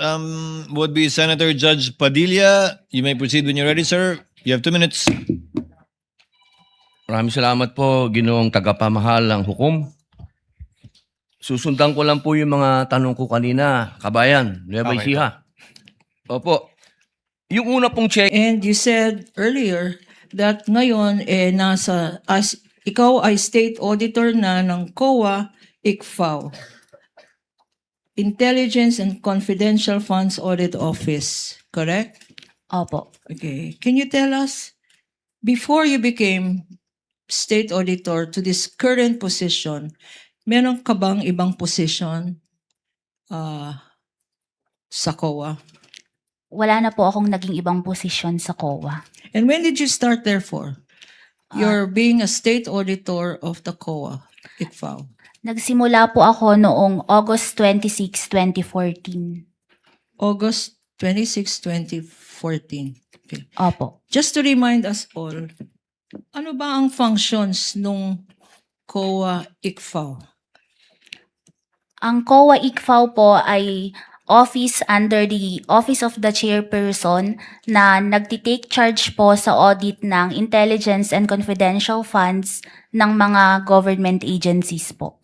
would be Senator Judge Padilla. You may proceed when you're ready, sir. You have 2 minutes. Maraming salamat po, Ginoong tagapamahal ng hukom. Susundan ko lang po yung mga tanong ko kanina, kabayan, Nueva Okay. Ecija. Opo. Yung una pong check, And you said earlier that ngayon ikaw ay state auditor na ng COA, ICFAO. Intelligence and Confidential Funds Audit Office, correct? Opo. Okay. Can you tell us, before you became state auditor to this current position, meron ka bang ibang position sa COA? Wala na po akong naging ibang posisyon sa COA. And when did you start therefore? You're being a state auditor of the COA, ICFAO. Nagsimula po ako noong August 26, 2014. August 26, 2014. Okay. Opo. Just to remind us all, ano ba ang functions nung COA ICFAO? Ang COA ICFAO po ay office under the Office of the Chairperson na nagtitake charge po sa audit ng intelligence and confidential funds ng mga government agencies po.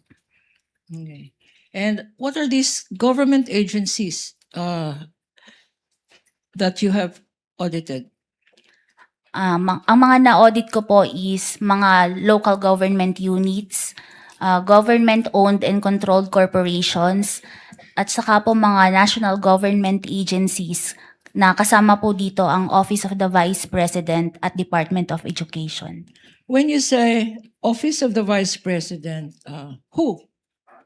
Okay. And what are these government agencies that you have audited? Ang mga na-audit ko po is mga local government units, government-owned and controlled corporations, at saka po mga national government agencies na kasama po dito ang Office of the Vice President at Department of Education. When you say Office of the Vice President, who?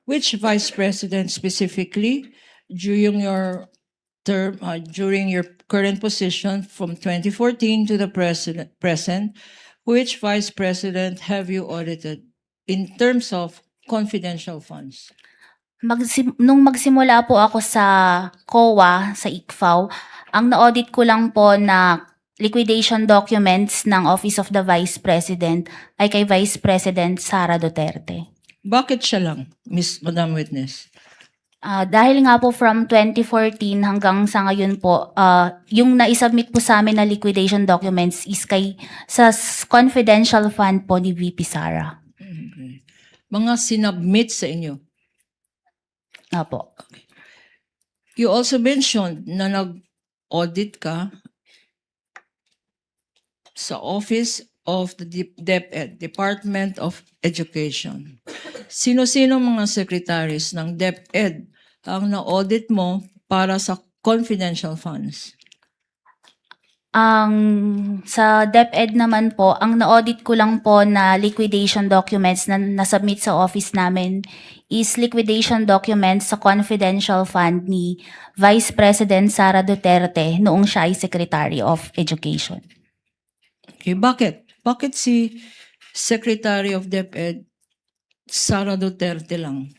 Which Vice President specifically during your term, during your current position from 2014 to the present, which Vice President have you audited in terms of confidential funds? Nung magsimula po ako sa COA, sa ICFAO, ang na-audit ko lang po na liquidation documents ng Office of the Vice President ay kay Vice President Sara Duterte. Bakit siya lang, Madam Witness? Dahil nga po from 2014 hanggang sa ngayon po, yung na-submit po sa amin na liquidation documents is sa confidential fund po ni VP Sara. Okay. Mga sinubmit sa inyo. Apo. You also mentioned na nag-audit ka sa Office of the DepEd, Department of Education. Sino-sino mga secretaries ng DepEd ang na-audit mo para sa confidential funds? Sa DepEd naman po, ang na-audit ko lang po na liquidation documents na nasubmit sa office namin is liquidation documents sa confidential fund ni Vice President Sara Duterte noong siya ay Secretary of Education. Okay, bakit? Bakit si Secretary of DepEd Sara Duterte lang?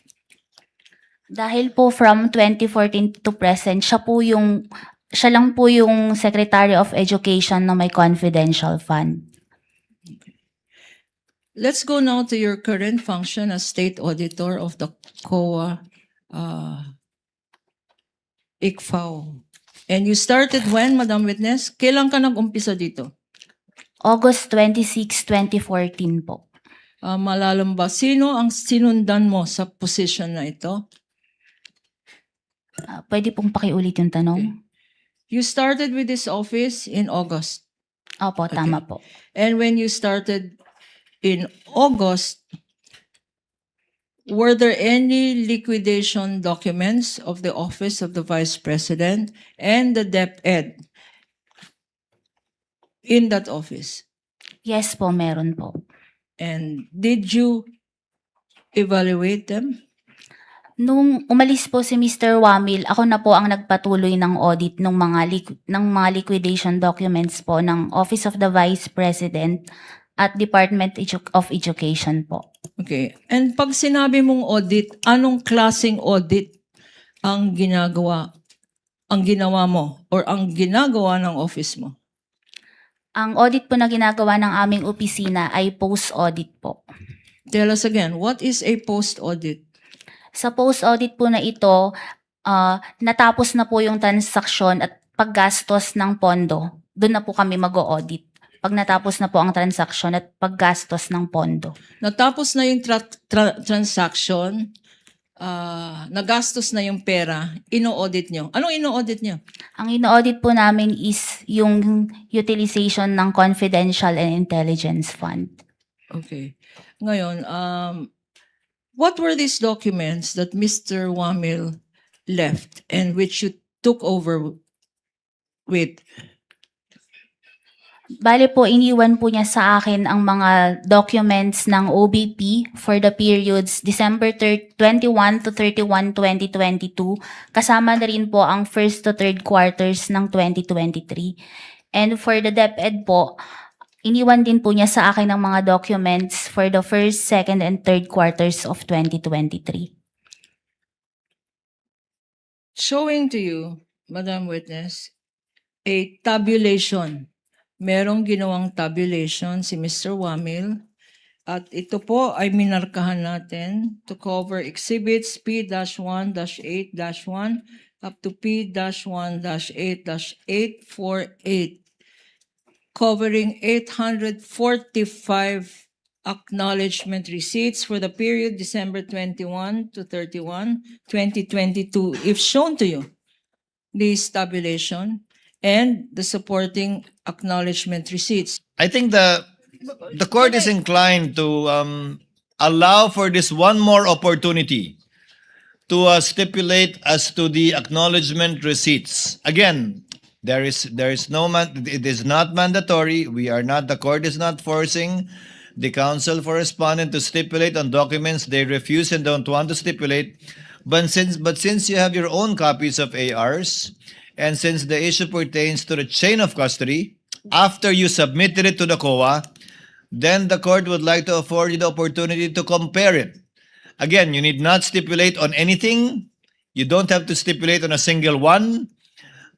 Dahil po from 2014 to present, siya lang po yung Secretary of Education na may confidential fund. Let's go now to your current function as State Auditor of the COA ICFAO. And you started when, Madam Witness? Kailan ka nag-umpisa dito? August 26, 2014 po. Malalam ba? Sino ang sinundan mo sa position na ito? Pwede pong pakiulit yung tanong? You started with this office in August. Opo, tama po. And when you started in August, were there any liquidation documents of the Office of the Vice President and the DepEd in that office? Yes po, meron po. And did you evaluate them? Nung umalis po si Mr. Wamil, ako na po ang nagpatuloy ng audit ng mga liquidation documents po ng Office of the Vice President at Department of Education po. Okay. And pag sinabi mong audit, anong klaseng audit ang ginawa mo or ang ginagawa ng office mo? Ang audit po na ginagawa ng aming opisina ay post-audit po. Tell us again, what is a post-audit? Sa post-audit po na ito, natapos na po yung transaksyon at paggastos ng pondo. Doon na po kami mag-audit. Pag natapos na po ang transaksyon at paggastos ng pondo. Natapos na yung transaction, nagastos na yung pera, ino-audit nyo. Anong ino-audit nyo? Ang ino-audit po namin is yung utilization ng confidential and intelligence fund. Okay. Ngayon, what were these documents that Mr. Wamil left and which you took over with? Bale po, iniwan po niya sa akin ang mga documents ng OBP for the periods December 21 to 31, 2022. Kasama na rin po ang first to third quarters ng 2023. And for the DepEd po, iniwan din po niya sa akin ang mga documents for the first, second, and third quarters of 2023. Showing to you, Madam Witness, a tabulation. Merong ginawang tabulation si Mr. Wamil at ito po ay minarkahan natin to cover exhibits P-1-8-1 up to P-1-8-848 covering 845 acknowledgement receipts for the period December 21 to 31, 2022. If shown to you, this tabulation and the supporting acknowledgement receipts. I think the court is inclined to allow for this one more opportunity to stipulate as to the acknowledgement receipts. Again, there is no it is not mandatory. The court is not forcing the counsel for respondent to stipulate on documents they refuse and don't want to stipulate. But since you have your own copies of ARs, and since the issue pertains to the chain of custody, after you submitted it to the COA, then the court would like to afford you the opportunity to compare it. Again, you need not stipulate on anything. You don't have to stipulate on a single one,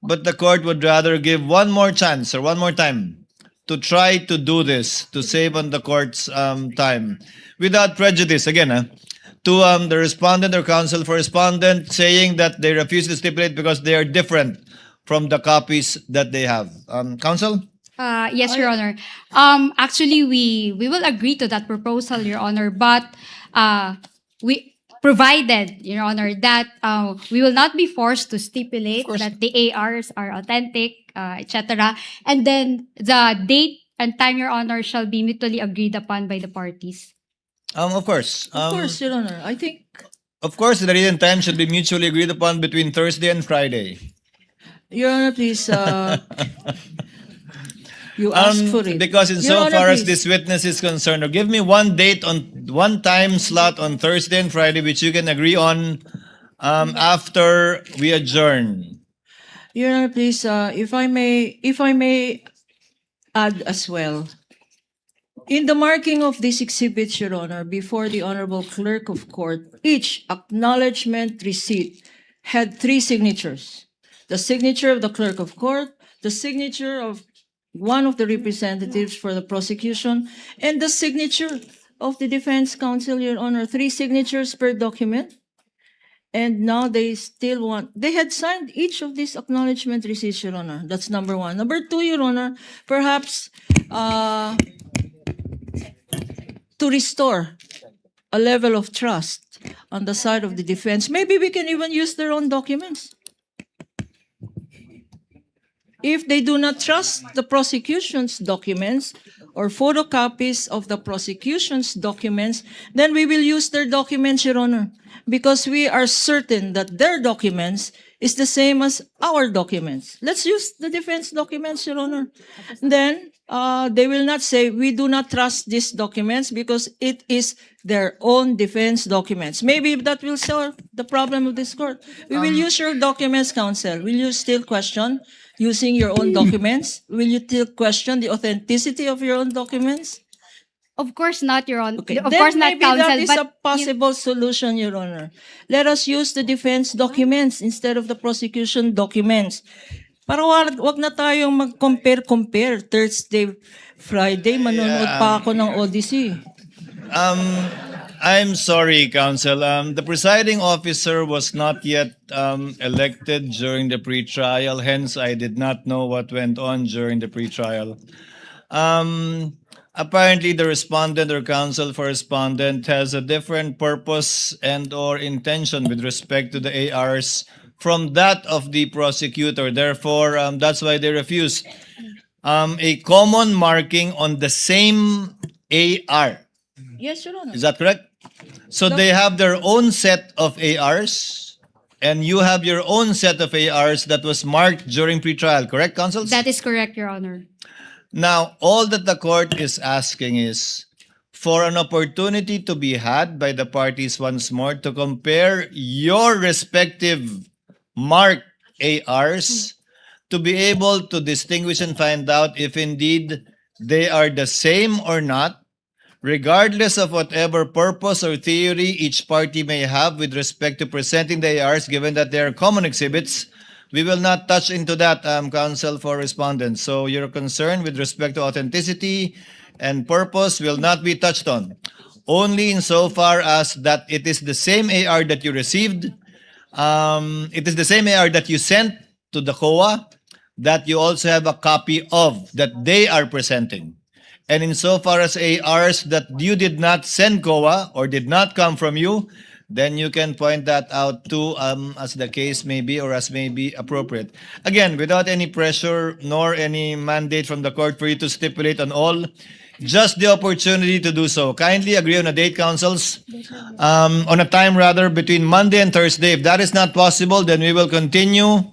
but the court would rather give one more chance or one more time to try to do this, to save on the court's time, without prejudice. Again, to the respondent or counsel for respondent saying that they refuse to stipulate because they are different from the copies that they have. Counsel? Yes, Your Honor. Actually, we will agree to that proposal, Your Honor, but we provided, Your Honor, that we will not be forced to stipulate that the ARs are authentic, etc. And then the date and time, Your Honor, shall be mutually agreed upon by the parties. Of course. Of course, Your Honor. I think Of course, the date and time should be mutually agreed upon between Thursday and Friday. Your Honor, please. You asked for it. Because Your insofar Honor, as please. this witness is concerned, or give me one date on one time slot on Thursday and Friday which you can agree on after we adjourn. Your Honor, please. If I may add as well. In the marking of these exhibits, Your Honor, before the Honorable Clerk of Court, each acknowledgement receipt had 3 signatures. The signature of the Clerk of Court, the signature of one of the representatives for the prosecution, and the signature of the defense counsel, Your Honor. 3 signatures per document. And now they still want, they had signed each of these acknowledgement receipts, Your Honor. That's number 1. Number 2, Your Honor, perhaps to restore a level of trust on the side of the defense, maybe we can even use their own documents. If they do not trust the prosecution's documents or photocopies of the prosecution's documents, then we will use their documents, Your Honor, because we are certain that their documents is the same as our documents. Let's use the defense documents, Your Honor. Then they will not say, we do not trust these documents because it is their own defense documents. Maybe that will solve the problem of this court. We will use your documents, counsel. Will you still question using your own documents? Will you still question the authenticity of your own documents? Of course not, Your Honor. Okay, Of then course not, maybe counsel. that is But a possible solution, Your Honor. Let us use the defense documents instead of the prosecution documents. Para wag na tayong mag-compare. Thursday, Friday, manonood pa ako ng Odyssey. I'm sorry, Counsel. The presiding officer was not yet elected during the pretrial, hence I did not know what went on during the pretrial. Apparently, the respondent or counsel for respondent has a different purpose and or intention with respect to the ARs from that of the prosecutor. Therefore, that's why they refused a common marking on the same AR. Yes, Your Honor. Is that correct? So they have their own set of ARs, and you have your own set of ARs that was marked during pretrial, correct, counsels? that is correct, Your Honor. Now, all that the court is asking is for an opportunity to be had by the parties once more to compare your respective marked ARs to be able to distinguish and find out if indeed they are the same or not, regardless of whatever purpose or theory each party may have with respect to presenting the ARs, given that they are common exhibits. We will not touch into that, counsel for respondents. So your concern with respect to authenticity and purpose will not be touched on. Only insofar as that it is the same AR that you received, it is the same AR that you sent to the COA, that you also have a copy of, that they are presenting. And insofar as ARs that you did not send COA or did not come from you, then you can point that out too, as the case may be or as may be appropriate. Again, without any pressure nor any mandate from the court for you to stipulate on all, just the opportunity to do so. Kindly agree on a date, counsels, on a time rather, between Monday and Thursday. If that is not possible, then we will continue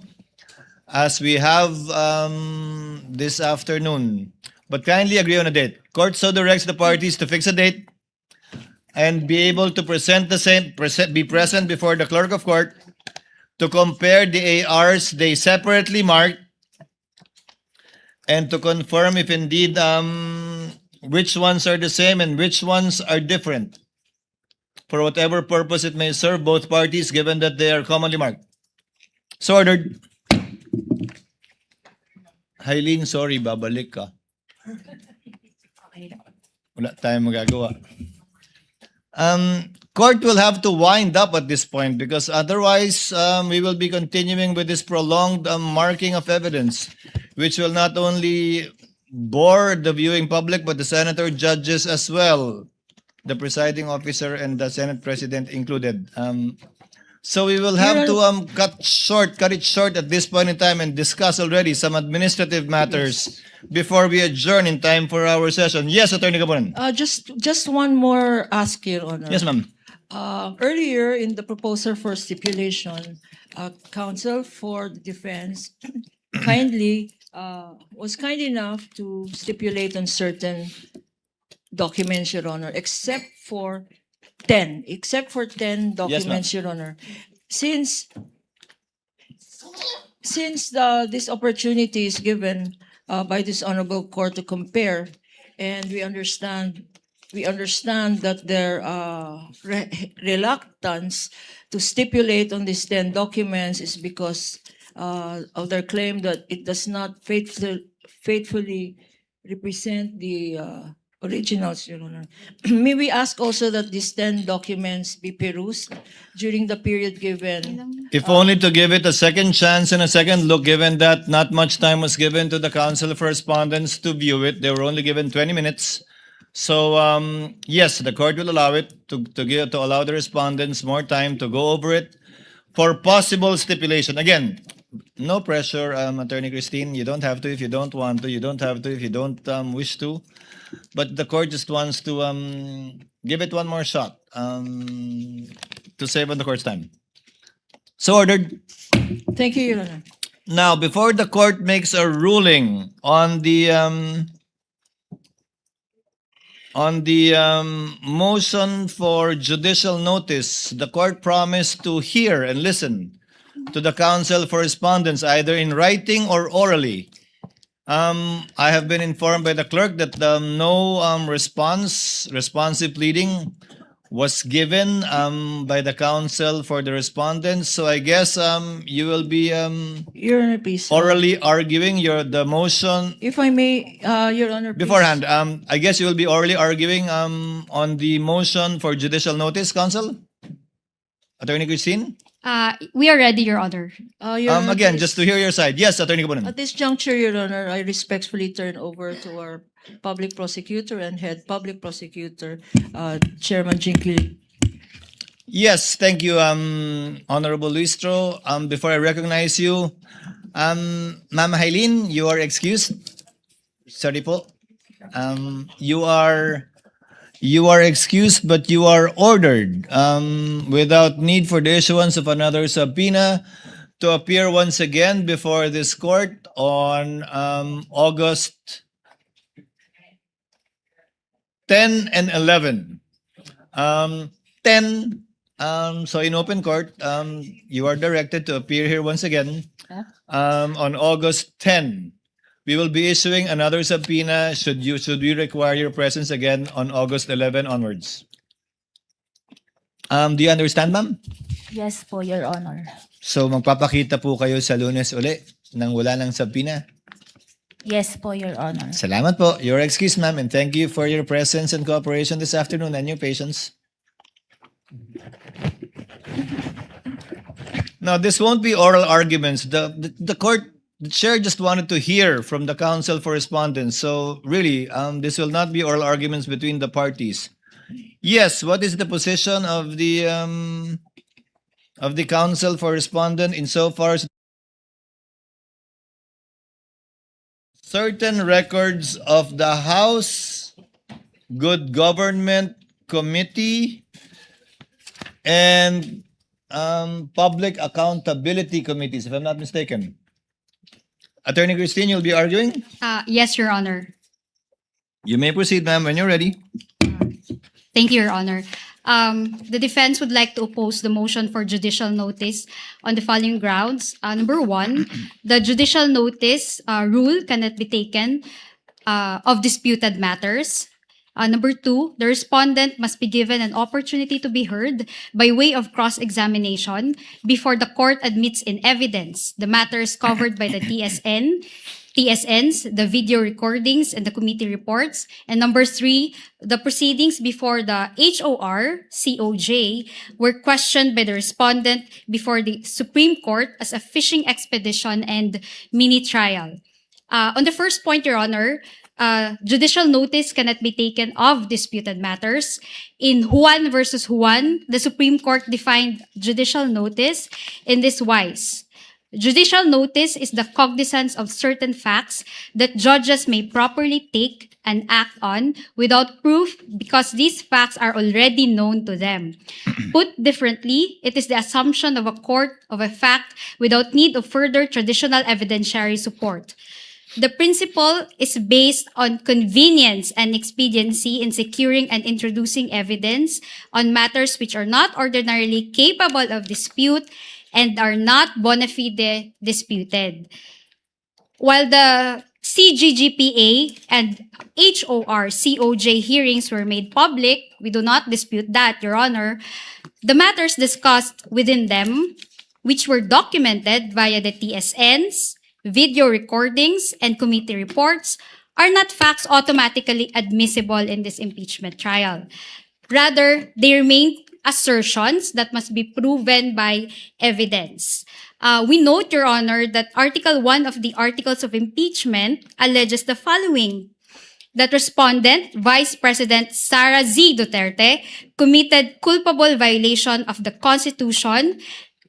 as we have this afternoon. But kindly agree on a date. Court so directs the parties to fix a date and be able to present the same, be present before the clerk of court to compare the ARs they separately marked and to confirm if indeed which ones are the same and which ones are different for whatever purpose it may serve both parties, given that they are commonly marked. So ordered. Hailin, sorry, babalik ka. Wala tayong magagawa. Court will have to wind up at this point because otherwise we will be continuing with this prolonged marking of evidence, which will not only bore the viewing public but the senator, judges as well, the presiding officer and the Senate President included. So we will have to cut it short at this point in time and discuss already some administrative matters before we adjourn in time for our session. Yes, Attorney Gabunan. Just one more ask, Your Honor. Yes, ma'am. Earlier in the proposal for stipulation, counsel for the defense was kind enough to stipulate on certain documents, Your Honor, except for 10 documents, Your Honor. Since this opportunity is given by this honorable court to compare, and we understand that their reluctance to stipulate on these 10 documents is because of their claim that it does not faithfully represent the originals, Your Honor. May we ask also that these 10 documents be perused during the period given? If only to give it a second chance and a second look, given that not much time was given to the counsel for respondents to view it. They were only given 20 minutes. So, yes, the court will allow it to allow the respondents more time to go over it for possible stipulation. Again, no pressure, Attorney Christine. You don't have to if you don't want to. You don't have to if you don't wish to. But the court just wants to give it one more shot to save on the court's time. So ordered. Thank you, Your Honor. Now, before the court makes a ruling on the motion for judicial notice, the court promised to hear and listen to the counsel for respondents either in writing or orally. I have been informed by the clerk that no responsive pleading was given by the counsel for the respondents. So I guess you will be Your Honor, please. orally arguing the motion If I may, Your Honor, please. beforehand. I guess you will be orally arguing on the motion for judicial notice, counsel? Attorney Christine? We are ready, Your Honor. Your Honor, Again, please. just to hear your side. Yes, Attorney Kapunan. At this juncture, Your Honor, I respectfully turn over to our public prosecutor and head public prosecutor, Chairman Jinky. Yes, thank you, Honorable Luistro. Before I recognize you, Ma'am Hailin, you are excused. Sorry po. You are excused, but you are ordered without need for the issuance of another subpoena to appear once again before this court on August 10 and 11. 10, so in open court, you are directed to appear here once again on August 10. We will be issuing another subpoena should we require your presence again on August 11 onwards. Do you understand, ma'am? Yes po, Your Honor. So magpapakita po kayo sa Lunes uli nang wala ng subpoena. Yes po, Your Honor. Salamat po. You're excused, ma'am, and thank you for your presence and cooperation this afternoon and your patience. Now, this won't be oral arguments. The court, the chair just wanted to hear from the counsel for respondents. So really, this will not be oral arguments between the parties. Yes, what is the position of the counsel for respondent insofar as certain records of the House Good Government Committee and Public Accountability Committees, if I'm not mistaken. Attorney Christine, you'll be arguing? Yes, Your Honor. You may proceed, ma'am, when you're ready. Thank you, Your Honor. The defense would like to oppose the motion for judicial notice on the following grounds. Number one, the judicial notice rule cannot be taken of disputed matters. Number two, the respondent must be given an opportunity to be heard by way of cross-examination before the court admits in evidence the matters covered by the TSNs, the video recordings, and the committee reports. And number three, the proceedings before the HOR, COJ, were questioned by the respondent before the Supreme Court as a fishing expedition and mini-trial. On the first point, Your Honor, judicial notice cannot be taken of disputed matters. In Juan versus Juan, the Supreme Court defined judicial notice in this wise. Judicial notice is the cognizance of certain facts that judges may properly take and act on without proof because these facts are already known to them. Put differently, it is the assumption of a court of a fact without need of further traditional evidentiary support. The principle is based on convenience and expediency in securing and introducing evidence on matters which are not ordinarily capable of dispute and are not bona fide disputed. While the CGGPA and HOR COJ hearings were made public. We do not dispute that, Your Honor. The matters discussed within them, which were documented via the TSNs, video recordings, and committee reports, are not facts automatically admissible in this impeachment trial. Rather, they remain assertions that must be proven by evidence. We note, Your Honor, that Article 1 of the Articles of Impeachment alleges the following: that respondent, Vice President Sara Z. Duterte, committed culpable violation of the Constitution,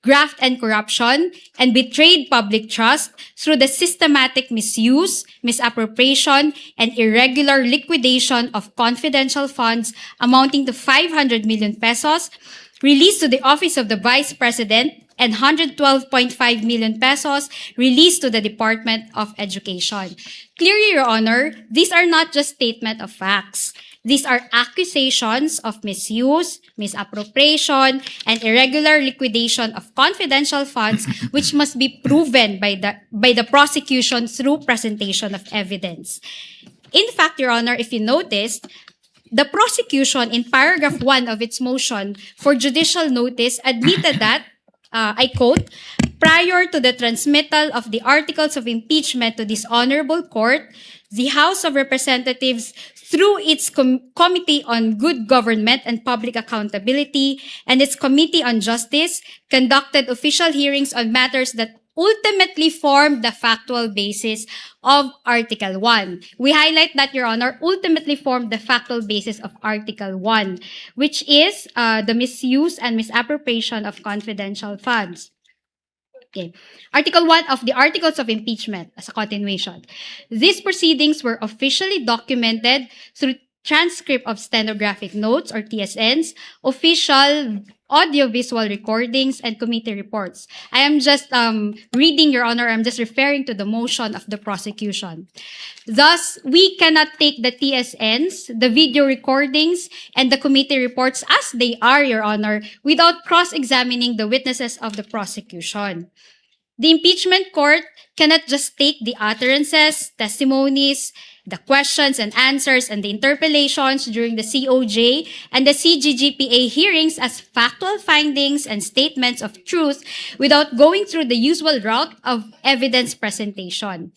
graft and corruption, and betrayed public trust through the systematic misuse, misappropriation, and irregular liquidation of confidential funds amounting to 500 million pesos, released to the Office of the Vice President, and 112.5 million pesos released to the Department of Education. Clearly, Your Honor, these are not just statement of facts. These are accusations of misuse, misappropriation, and irregular liquidation of confidential funds, which must be proven by the prosecution through presentation of evidence. In fact, Your Honor, if you noticed, the prosecution in paragraph 1 of its motion for judicial notice admitted that, I quote, prior to the transmittal of the articles of impeachment to this honorable court, the House of Representatives, through its Committee on Good Government and Public Accountability and its Committee on Justice, conducted official hearings on matters that ultimately formed the factual basis of Article 1. We highlight that, Your Honor, ultimately formed the factual basis of Article 1, which is the misuse and misappropriation of confidential funds. Okay. Article 1 of the Articles of Impeachment, as a continuation. These proceedings were officially documented through transcript of stenographic notes, or TSNs, official audio-visual recordings, and committee reports. I am just reading, Your Honor, I'm just referring to the motion of the prosecution. Thus, we cannot take the TSNs, the video recordings, and the committee reports as they are, Your Honor, without cross-examining the witnesses of the prosecution. The impeachment court cannot just take the utterances, testimonies, the questions and answers, and the interpellations during the COJ and the CGGPA hearings as factual findings and statements of truth without going through the usual route of evidence presentation.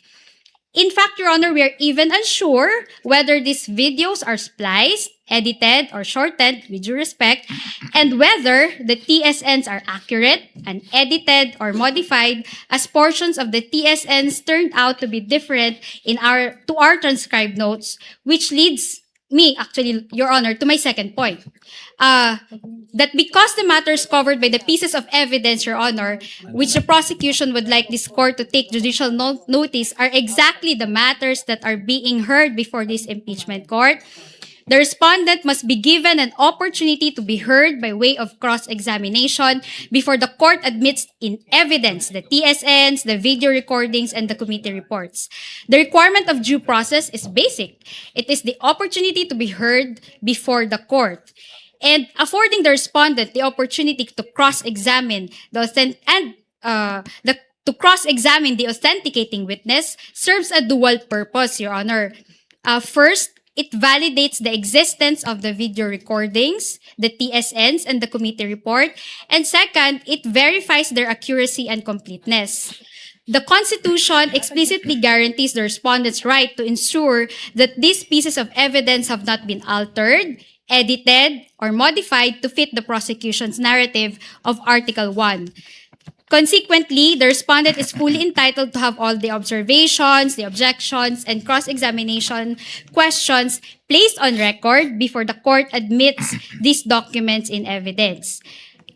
In fact, Your Honor, we are even unsure whether these videos are spliced, edited, or shortened, with due respect, and whether the TSNs are accurate and edited or modified, as portions of the TSNs turned out to be different to our transcribed notes, which leads me, actually, Your Honor, to my second point. That because the matters covered by the pieces of evidence, Your Honor, which the prosecution would like this court to take judicial notice, are exactly the matters that are being heard before this impeachment court, the respondent must be given an opportunity to be heard by way of cross-examination before the court admits in evidence the TSNs, the video recordings, and the committee reports. The requirement of due process is basic. It is the opportunity to be heard before the court. And affording the respondent the opportunity to cross-examine to cross-examine the authenticating witness serves a dual purpose, Your Honor. First, it validates the existence of the video recordings, the TSNs, and the committee report. And second, it verifies their accuracy and completeness. The Constitution explicitly guarantees the respondent's right to ensure that these pieces of evidence have not been altered, edited, or modified to fit the prosecution's narrative of Article 1. Consequently, the respondent is fully entitled to have all the observations, the objections, and cross-examination questions placed on record before the court admits these documents in evidence.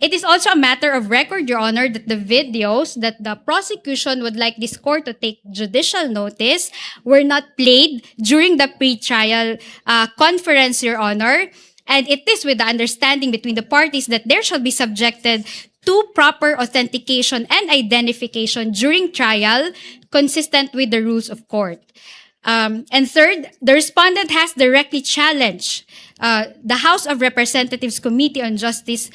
It is also a matter of record, Your Honor, that the videos that the prosecution would like this court to take judicial notice were not played during the pre-trial conference, Your Honor. And it is with the understanding between the parties that there shall be subjected to proper authentication and identification during trial, consistent with the rules of court. And third, the respondent has directly challenged the House of Representatives Committee on Justice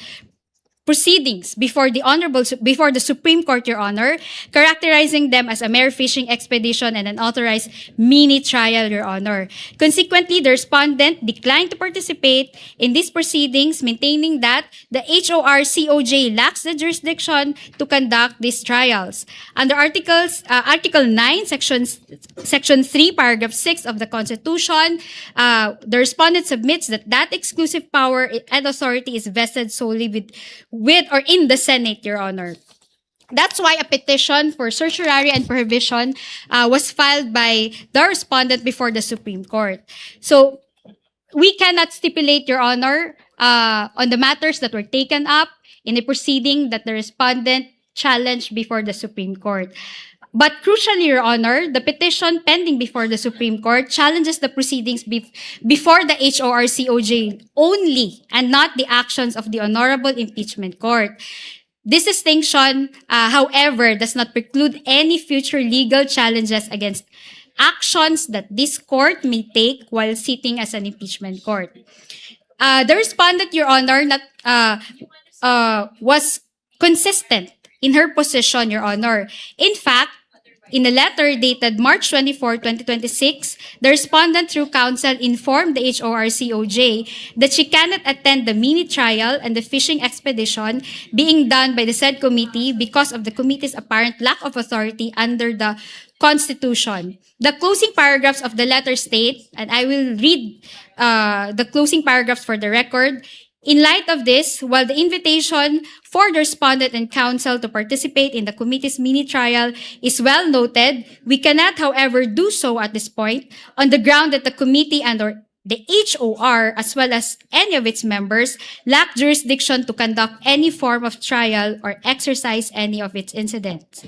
proceedings before the Supreme Court, Your Honor, characterizing them as a mere fishing expedition and an unauthorized mini trial, Your Honor. Consequently, the respondent declined to participate in these proceedings, maintaining that the HOR-COJ lacks the jurisdiction to conduct these trials. Under Article 9, Section 3, Paragraph 6 of the Constitution, the respondent submits that exclusive power and authority is vested solely with or in the Senate, Your Honor. That's why a petition for certiorari and prohibition was filed by the respondent before the Supreme Court. So we cannot stipulate, Your Honor, on the matters that were taken up in a proceeding that the respondent challenged before the Supreme Court. But crucially, Your Honor, the petition pending before the Supreme Court challenges the proceedings before the HOR-COJ only and not the actions of the Honorable Impeachment Court. This distinction, however, does not preclude any future legal challenges against actions that this court may take while sitting as an impeachment court. The respondent, Your Honor, was consistent in her position, Your Honor. In fact, in a letter dated March 24, 2026, the respondent through counsel informed the HOR-COJ that she cannot attend the mini trial and the fishing expedition being done by the said committee because of the committee's apparent lack of authority under the Constitution. The closing paragraphs of the letter state, and I will read the closing paragraphs for the record. In light of this, while the invitation for the respondent and counsel to participate in the committee's mini trial is well noted, we cannot, however, do so at this point on the ground that the committee and/or the HOR, as well as any of its members, lack jurisdiction to conduct any form of trial or exercise any of its incidents.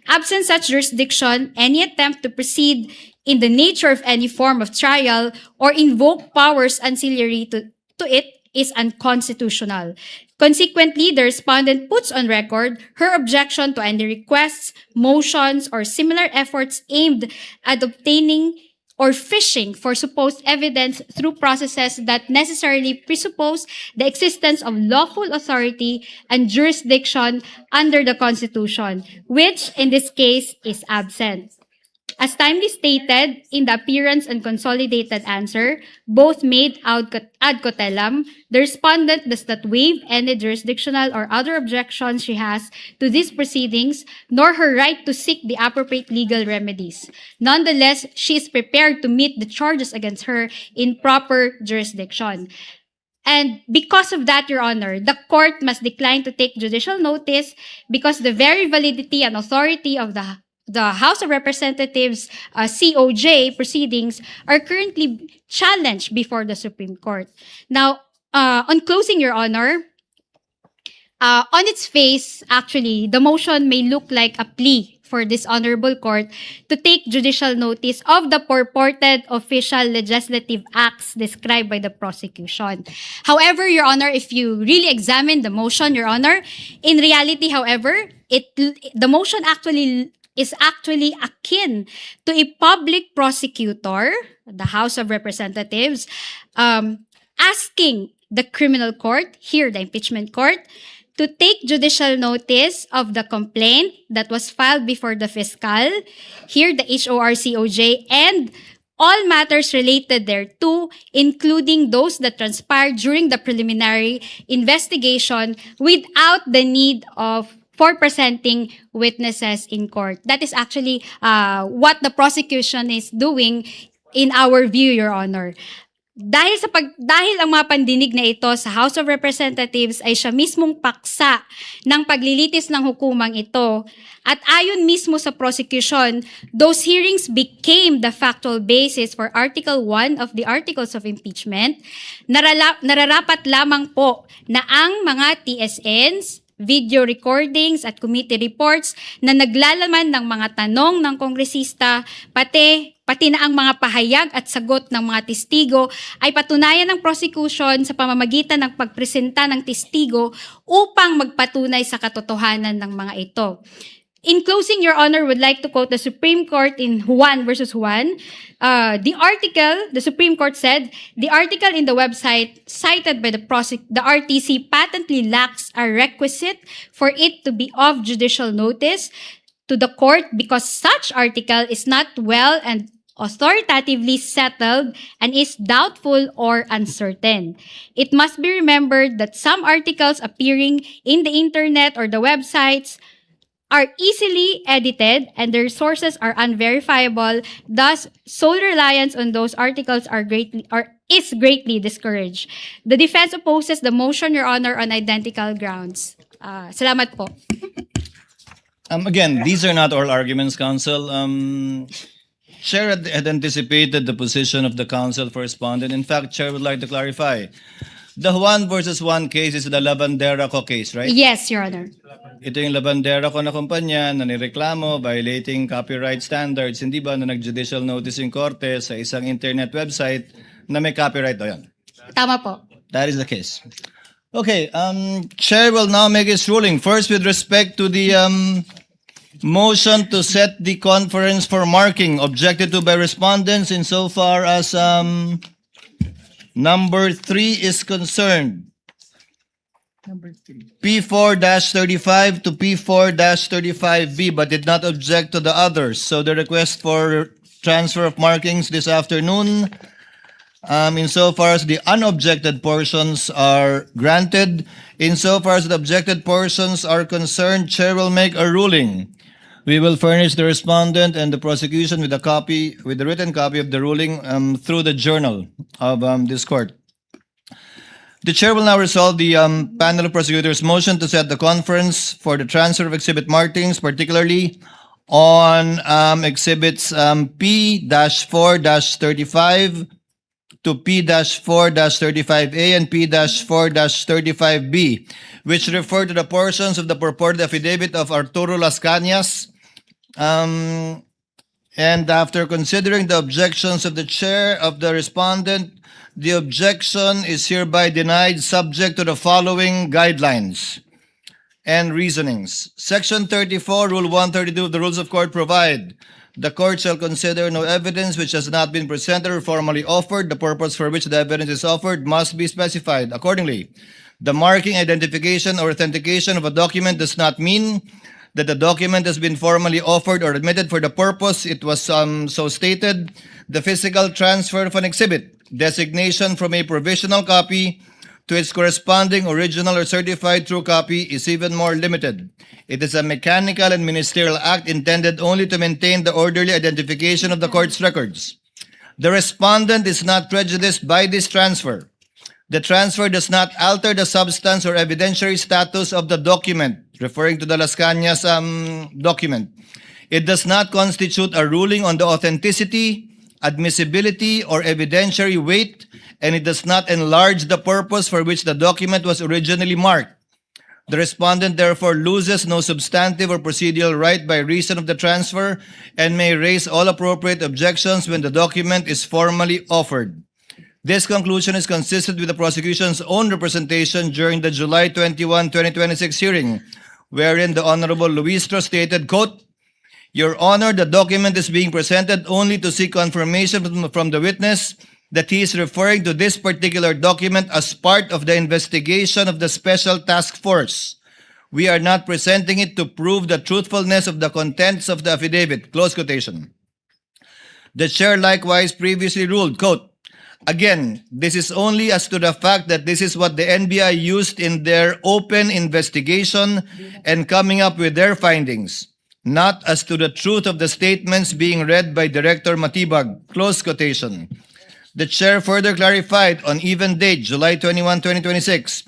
Absent such jurisdiction, any attempt to proceed in the nature of any form of trial or invoke powers ancillary to it is unconstitutional. Consequently, the respondent puts on record her objection to any requests, motions, or similar efforts aimed at obtaining or fishing for supposed evidence through processes that necessarily presuppose the existence of lawful authority and jurisdiction under the Constitution, which in this case is absent. As timely stated in the appearance and consolidated answer, both made ad cotelum, the respondent does not waive any jurisdictional or other objections she has to these proceedings, nor her right to seek the appropriate legal remedies. Nonetheless, she is prepared to meet the charges against her in proper jurisdiction. And because of that, Your Honor, the court must decline to take judicial notice because the very validity and authority of the House of Representatives COJ proceedings are currently challenged before the Supreme Court. Now, on closing, Your Honor, on its face, actually, the motion may look like a plea for this honorable court to take judicial notice of the purported official legislative acts described by the prosecution. However, Your Honor, if you really examine the motion, Your Honor, in reality, however, the motion is actually akin to a public prosecutor, the House of Representatives, asking the criminal court, here the impeachment court, to take judicial notice of the complaint that was filed before the fiscal, here the HOR-COJ, and all matters related thereto, including those that transpired during the preliminary investigation without the need for presenting witnesses in court. That is actually what the prosecution is doing in our view, Your Honor. Dahil ang mga pandinig na ito sa House of Representatives ay siya mismong paksa ng paglilitis ng hukumang ito, at ayon mismo sa prosecution, those hearings became the factual basis for Article 1 of the Articles of Impeachment. Nararapat lamang po na ang mga TSNs, video recordings at committee reports na naglalaman ng mga tanong ng kongresista, pati na ang mga pahayag at sagot ng mga testigo ay patunayan ng prosecution sa pamamagitan ng pagpresenta ng testigo upang magpatunay sa katotohanan ng mga ito. In closing, Your Honor, would like to quote the Supreme Court in Juan versus Juan. The Supreme Court said, the article in the website cited by the RTC patently lacks a requisite for it to be of judicial notice to the court because such article is not well and authoritatively settled and is doubtful or uncertain. It must be remembered that some articles appearing in the internet or the websites are easily edited and their sources are unverifiable. Thus, sole reliance on those articles is greatly discouraged. The defense opposes the motion, Your Honor, on identical grounds. Salamat po. Again, these are not all arguments, counsel. Chair had anticipated the position of the counsel for respondent. In fact, Chair would like to clarify. The Juan versus Juan case is the Lavandera Co case, right? Yes, Your Honor. Ito yung Lavandera Co na kumpanya na nireklamo violating copyright standards. Hindi ba na nag-judicial notice yung korte sa isang internet website na may copyright o yan? Tama po. That is the case. Okay, Chair will now make his ruling. First, with respect to the motion to set the conference for marking objected to by respondents insofar as number 3 is concerned. P4-35 to P4-35B, but did not object to the others. So the request for transfer of markings this afternoon, insofar as the unobjected portions are granted, insofar as the objected portions are concerned, Chair will make a ruling. We will furnish the respondent and the prosecution with the written copy of the ruling through the journal of this court. The Chair will now resolve the panel of prosecutors' motion to set the conference for the transfer of exhibit markings, particularly on exhibits P-4-35 to P-4-35A and P-4-35B, which refer to the portions of the purported affidavit of Arturo Las Cañas. And after considering the objections of the Chair of the respondent, the objection is hereby denied subject to the following guidelines and reasonings. Section 34, Rule 132 of the Rules of Court provide, the court shall consider no evidence which has not been presented or formally offered. The purpose for which the evidence is offered must be specified. Accordingly, the marking, identification, or authentication of a document does not mean that the document has been formally offered or admitted for the purpose it was so stated. The physical transfer of an exhibit, designation from a provisional copy to its corresponding original or certified true copy is even more limited. It is a mechanical and ministerial act intended only to maintain the orderly identification of the court's records. The respondent is not prejudiced by this transfer. The transfer does not alter the substance or evidentiary status of the document, referring to the Las Cañas document. It does not constitute a ruling on the authenticity, admissibility, or evidentiary weight, and it does not enlarge the purpose for which the document was originally marked. The respondent therefore loses no substantive or procedural right by reason of the transfer and may raise all appropriate objections when the document is formally offered. This conclusion is consistent with the prosecution's own representation during the July 21, 2026 hearing, wherein the Honorable Luistro stated, quote, "Your Honor, the document is being presented only to seek confirmation from the witness that he is referring to this particular document as part of the investigation of the Special Task Force. We are not presenting it to prove the truthfulness of the contents of the affidavit." Close quotation. The Chair likewise previously ruled, quote, "Again, this is only as to the fact that this is what the NBI used in their open investigation and coming up with their findings, not as to the truth of the statements being read by Director Matibag." Close quotation. The Chair further clarified on even date, July 21, 2026,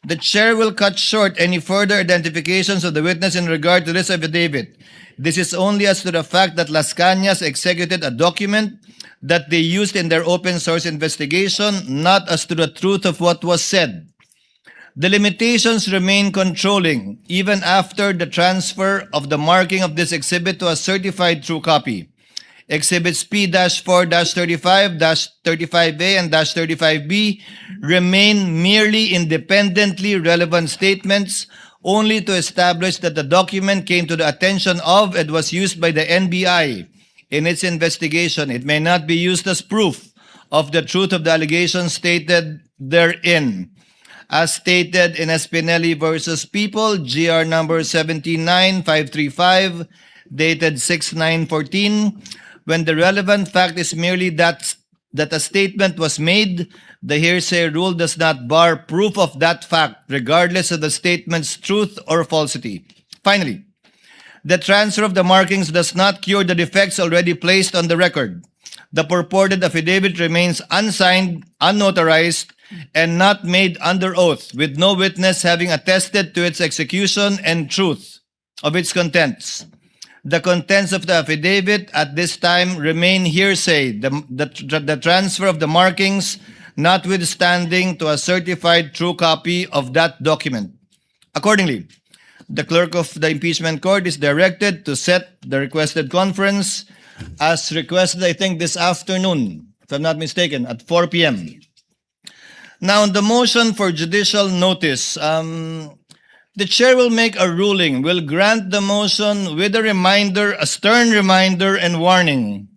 the Chair will cut short any further identifications of the witness in regard to this affidavit. This is only as to the fact that Las Cañas executed a document that they used in their open source investigation, not as to the truth of what was said. The limitations remain controlling even after the transfer of the marking of this exhibit to a certified true copy. Exhibits P-4-35, -35A, and -35B remain merely independently relevant statements only to establish that the document came to the attention of and was used by the NBI in its investigation. It may not be used as proof of the truth of the allegations stated therein. As stated in Espinelli versus People, GR number 179-535, dated 6/9/14, when the relevant fact is merely that a statement was made, the hearsay rule does not bar proof of that fact, regardless of the statement's truth or falsity. Finally, the transfer of the markings does not cure the defects already placed on the record. The purported affidavit remains unsigned, unnotarized, and not made under oath, with no witness having attested to its execution and truth of its contents. The contents of the affidavit at this time remain hearsay. The transfer of the markings notwithstanding to a certified true copy of that document. Accordingly, the clerk of the impeachment court is directed to set the requested conference as requested, I think, this afternoon, if I'm not mistaken, at 4 p.m. Now, on the motion for judicial notice, the chair will make a ruling, will grant the motion with a reminder, a stern reminder and warning.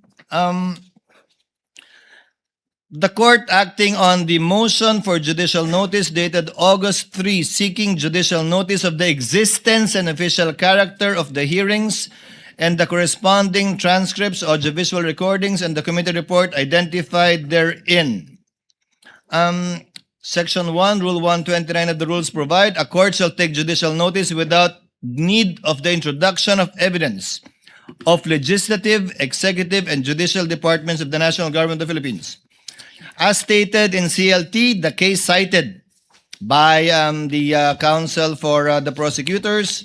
The court acting on the motion for judicial notice dated August 3, seeking judicial notice of the existence and official character of the hearings and the corresponding transcripts, audiovisual recordings, and the committee report identified therein. Section 1, Rule 129 of the rules provide, a court shall take judicial notice without need of the introduction of evidence of legislative, executive, and judicial departments of the National Government of the Philippines. As stated in CLT, the case cited by the counsel for the prosecutors,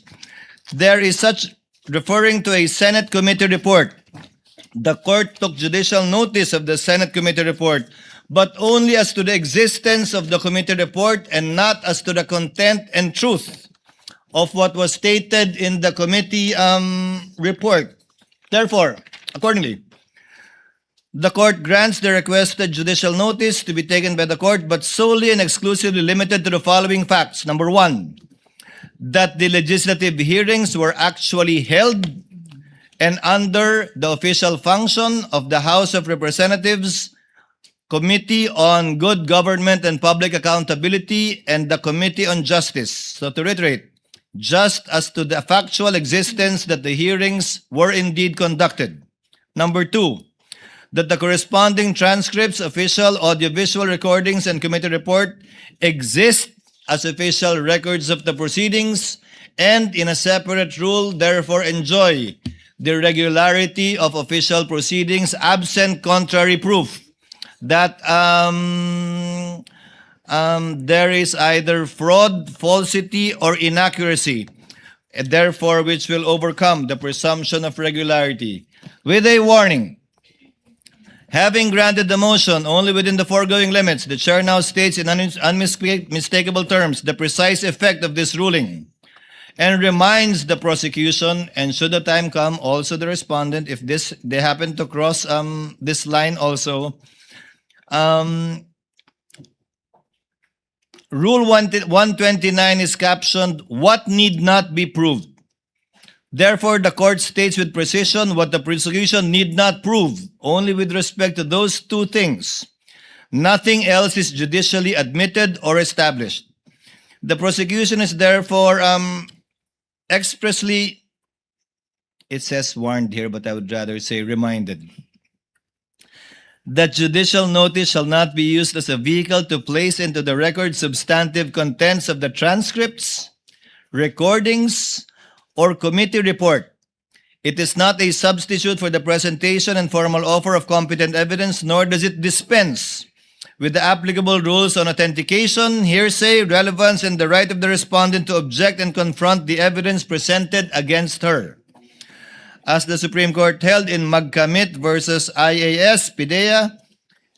there is such, referring to a Senate committee report. The court took judicial notice of the Senate committee report, but only as to the existence of the committee report and not as to the content and truth of what was stated in the committee report. Therefore, accordingly, the court grants the requested judicial notice to be taken by the court, but solely and exclusively limited to the following facts. Number one, that the legislative hearings were actually held and under the official function of the House of Representatives, Committee on Good Government and Public Accountability, and the Committee on Justice. So to reiterate, just as to the factual existence that the hearings were indeed conducted. Number two, that the corresponding transcripts, official, audiovisual recordings, and committee report exist as official records of the proceedings and in a separate rule, therefore enjoy the regularity of official proceedings absent contrary proof that there is either fraud, falsity, or inaccuracy, and therefore which will overcome the presumption of regularity. With a warning, having granted the motion only within the foregoing limits, the chair now states in unmistakable terms the precise effect of this ruling and reminds the prosecution, and should the time come, also the respondent, if they happen to cross this line also, Rule 129 is captioned, what need not be proved. Therefore, the court states with precision what the prosecution need not prove, only with respect to those two things. Nothing else is judicially admitted or established. The prosecution is therefore expressly, it says warned here, but I would rather say reminded, that judicial notice shall not be used as a vehicle to place into the record substantive contents of the transcripts, recordings, or committee report. It is not a substitute for the presentation and formal offer of competent evidence, nor does it dispense with the applicable rules on authentication, hearsay, relevance, and the right of the respondent to object and confront the evidence presented against her. As the Supreme Court held in Magkamit versus IAS, PIDEA,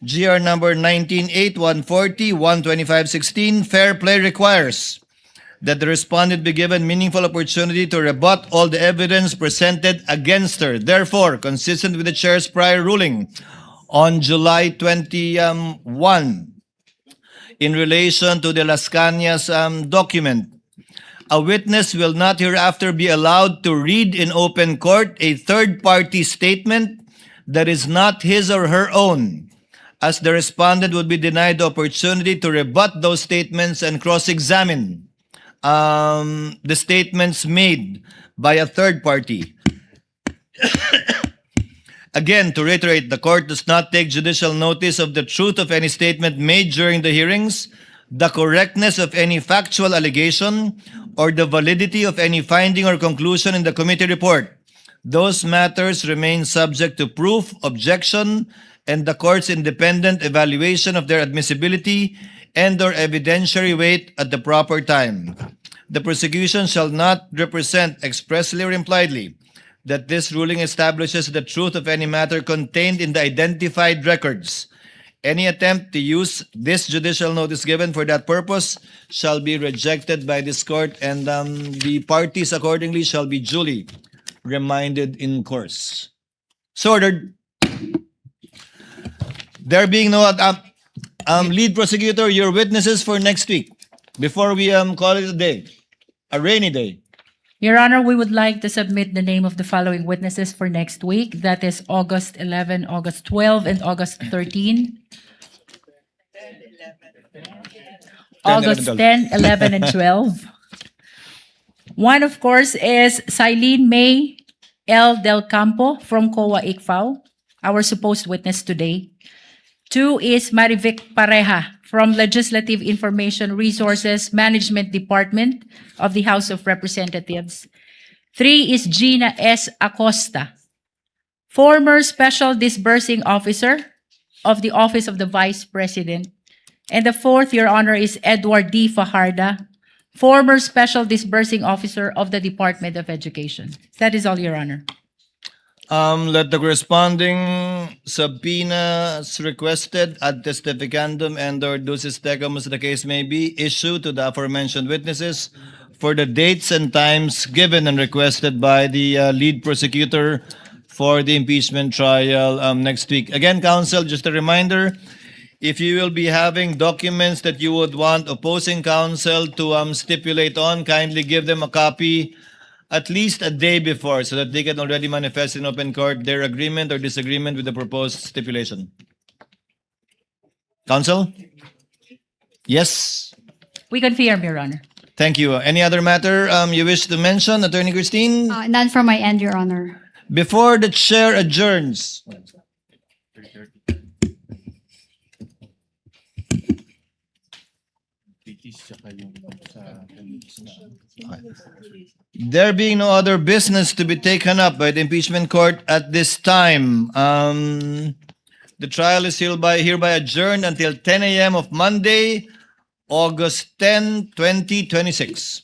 GR number 198140, 12516, fair play requires that the respondent be given meaningful opportunity to rebut all the evidence presented against her. Therefore, consistent with the chair's prior ruling on July 21 in relation to the Las Cañas document, a witness will not hereafter be allowed to read in open court a third-party statement that is not his or her own, as the respondent would be denied the opportunity to rebut those statements and cross-examine the statements made by a third party. Again, to reiterate, the court does not take judicial notice of the truth of any statement made during the hearings, the correctness of any factual allegation, or the validity of any finding or conclusion in the committee report. Those matters remain subject to proof, objection, and the court's independent evaluation of their admissibility and/or evidentiary weight at the proper time. The prosecution shall not represent expressly or impliedly that this ruling establishes the truth of any matter contained in the identified records. Any attempt to use this judicial notice given for that purpose shall be rejected by this court, and the parties accordingly shall be duly reminded in course. So ordered. There being no lead prosecutor, your witnesses for next week before we call it a day, a rainy day. Your Honor, we would like to submit the name of the following witnesses for next week. That is August 11, August 12, and August 13. August 10, 11, and 12. One, of course, is Silene May L. Del Campo from COA ICFAO, our supposed witness today. 2 is Marivic Pareja from Legislative Information Resources Management Department of the House of Representatives. 3 is Gina S. Acosta, former Special Disbursing Officer of the Office of the Vice President. And the 4th, Your Honor, is Edward D. Fajarda, former Special Disbursing Officer of the Department of Education. That is all, Your Honor. Let the corresponding subpoenas requested ad testificandum and/or ducis tecum, as the case may be, issued to the aforementioned witnesses for the dates and times given and requested by the lead prosecutor for the impeachment trial next week. Again, counsel, just a reminder, if you will be having documents that you would want opposing counsel to stipulate on, kindly give them a copy at least a day before so that they can already manifest in open court their agreement or disagreement with the proposed stipulation. Counsel? Yes? We confirm, Your Honor. Thank you. Any other matter you wish to mention, Attorney Christine? None from my end, Your Honor. Before the chair adjourns, there being no other business to be taken up by the impeachment court at this time, the trial is hereby adjourned until 10 a.m. of Monday, August 10, 2026.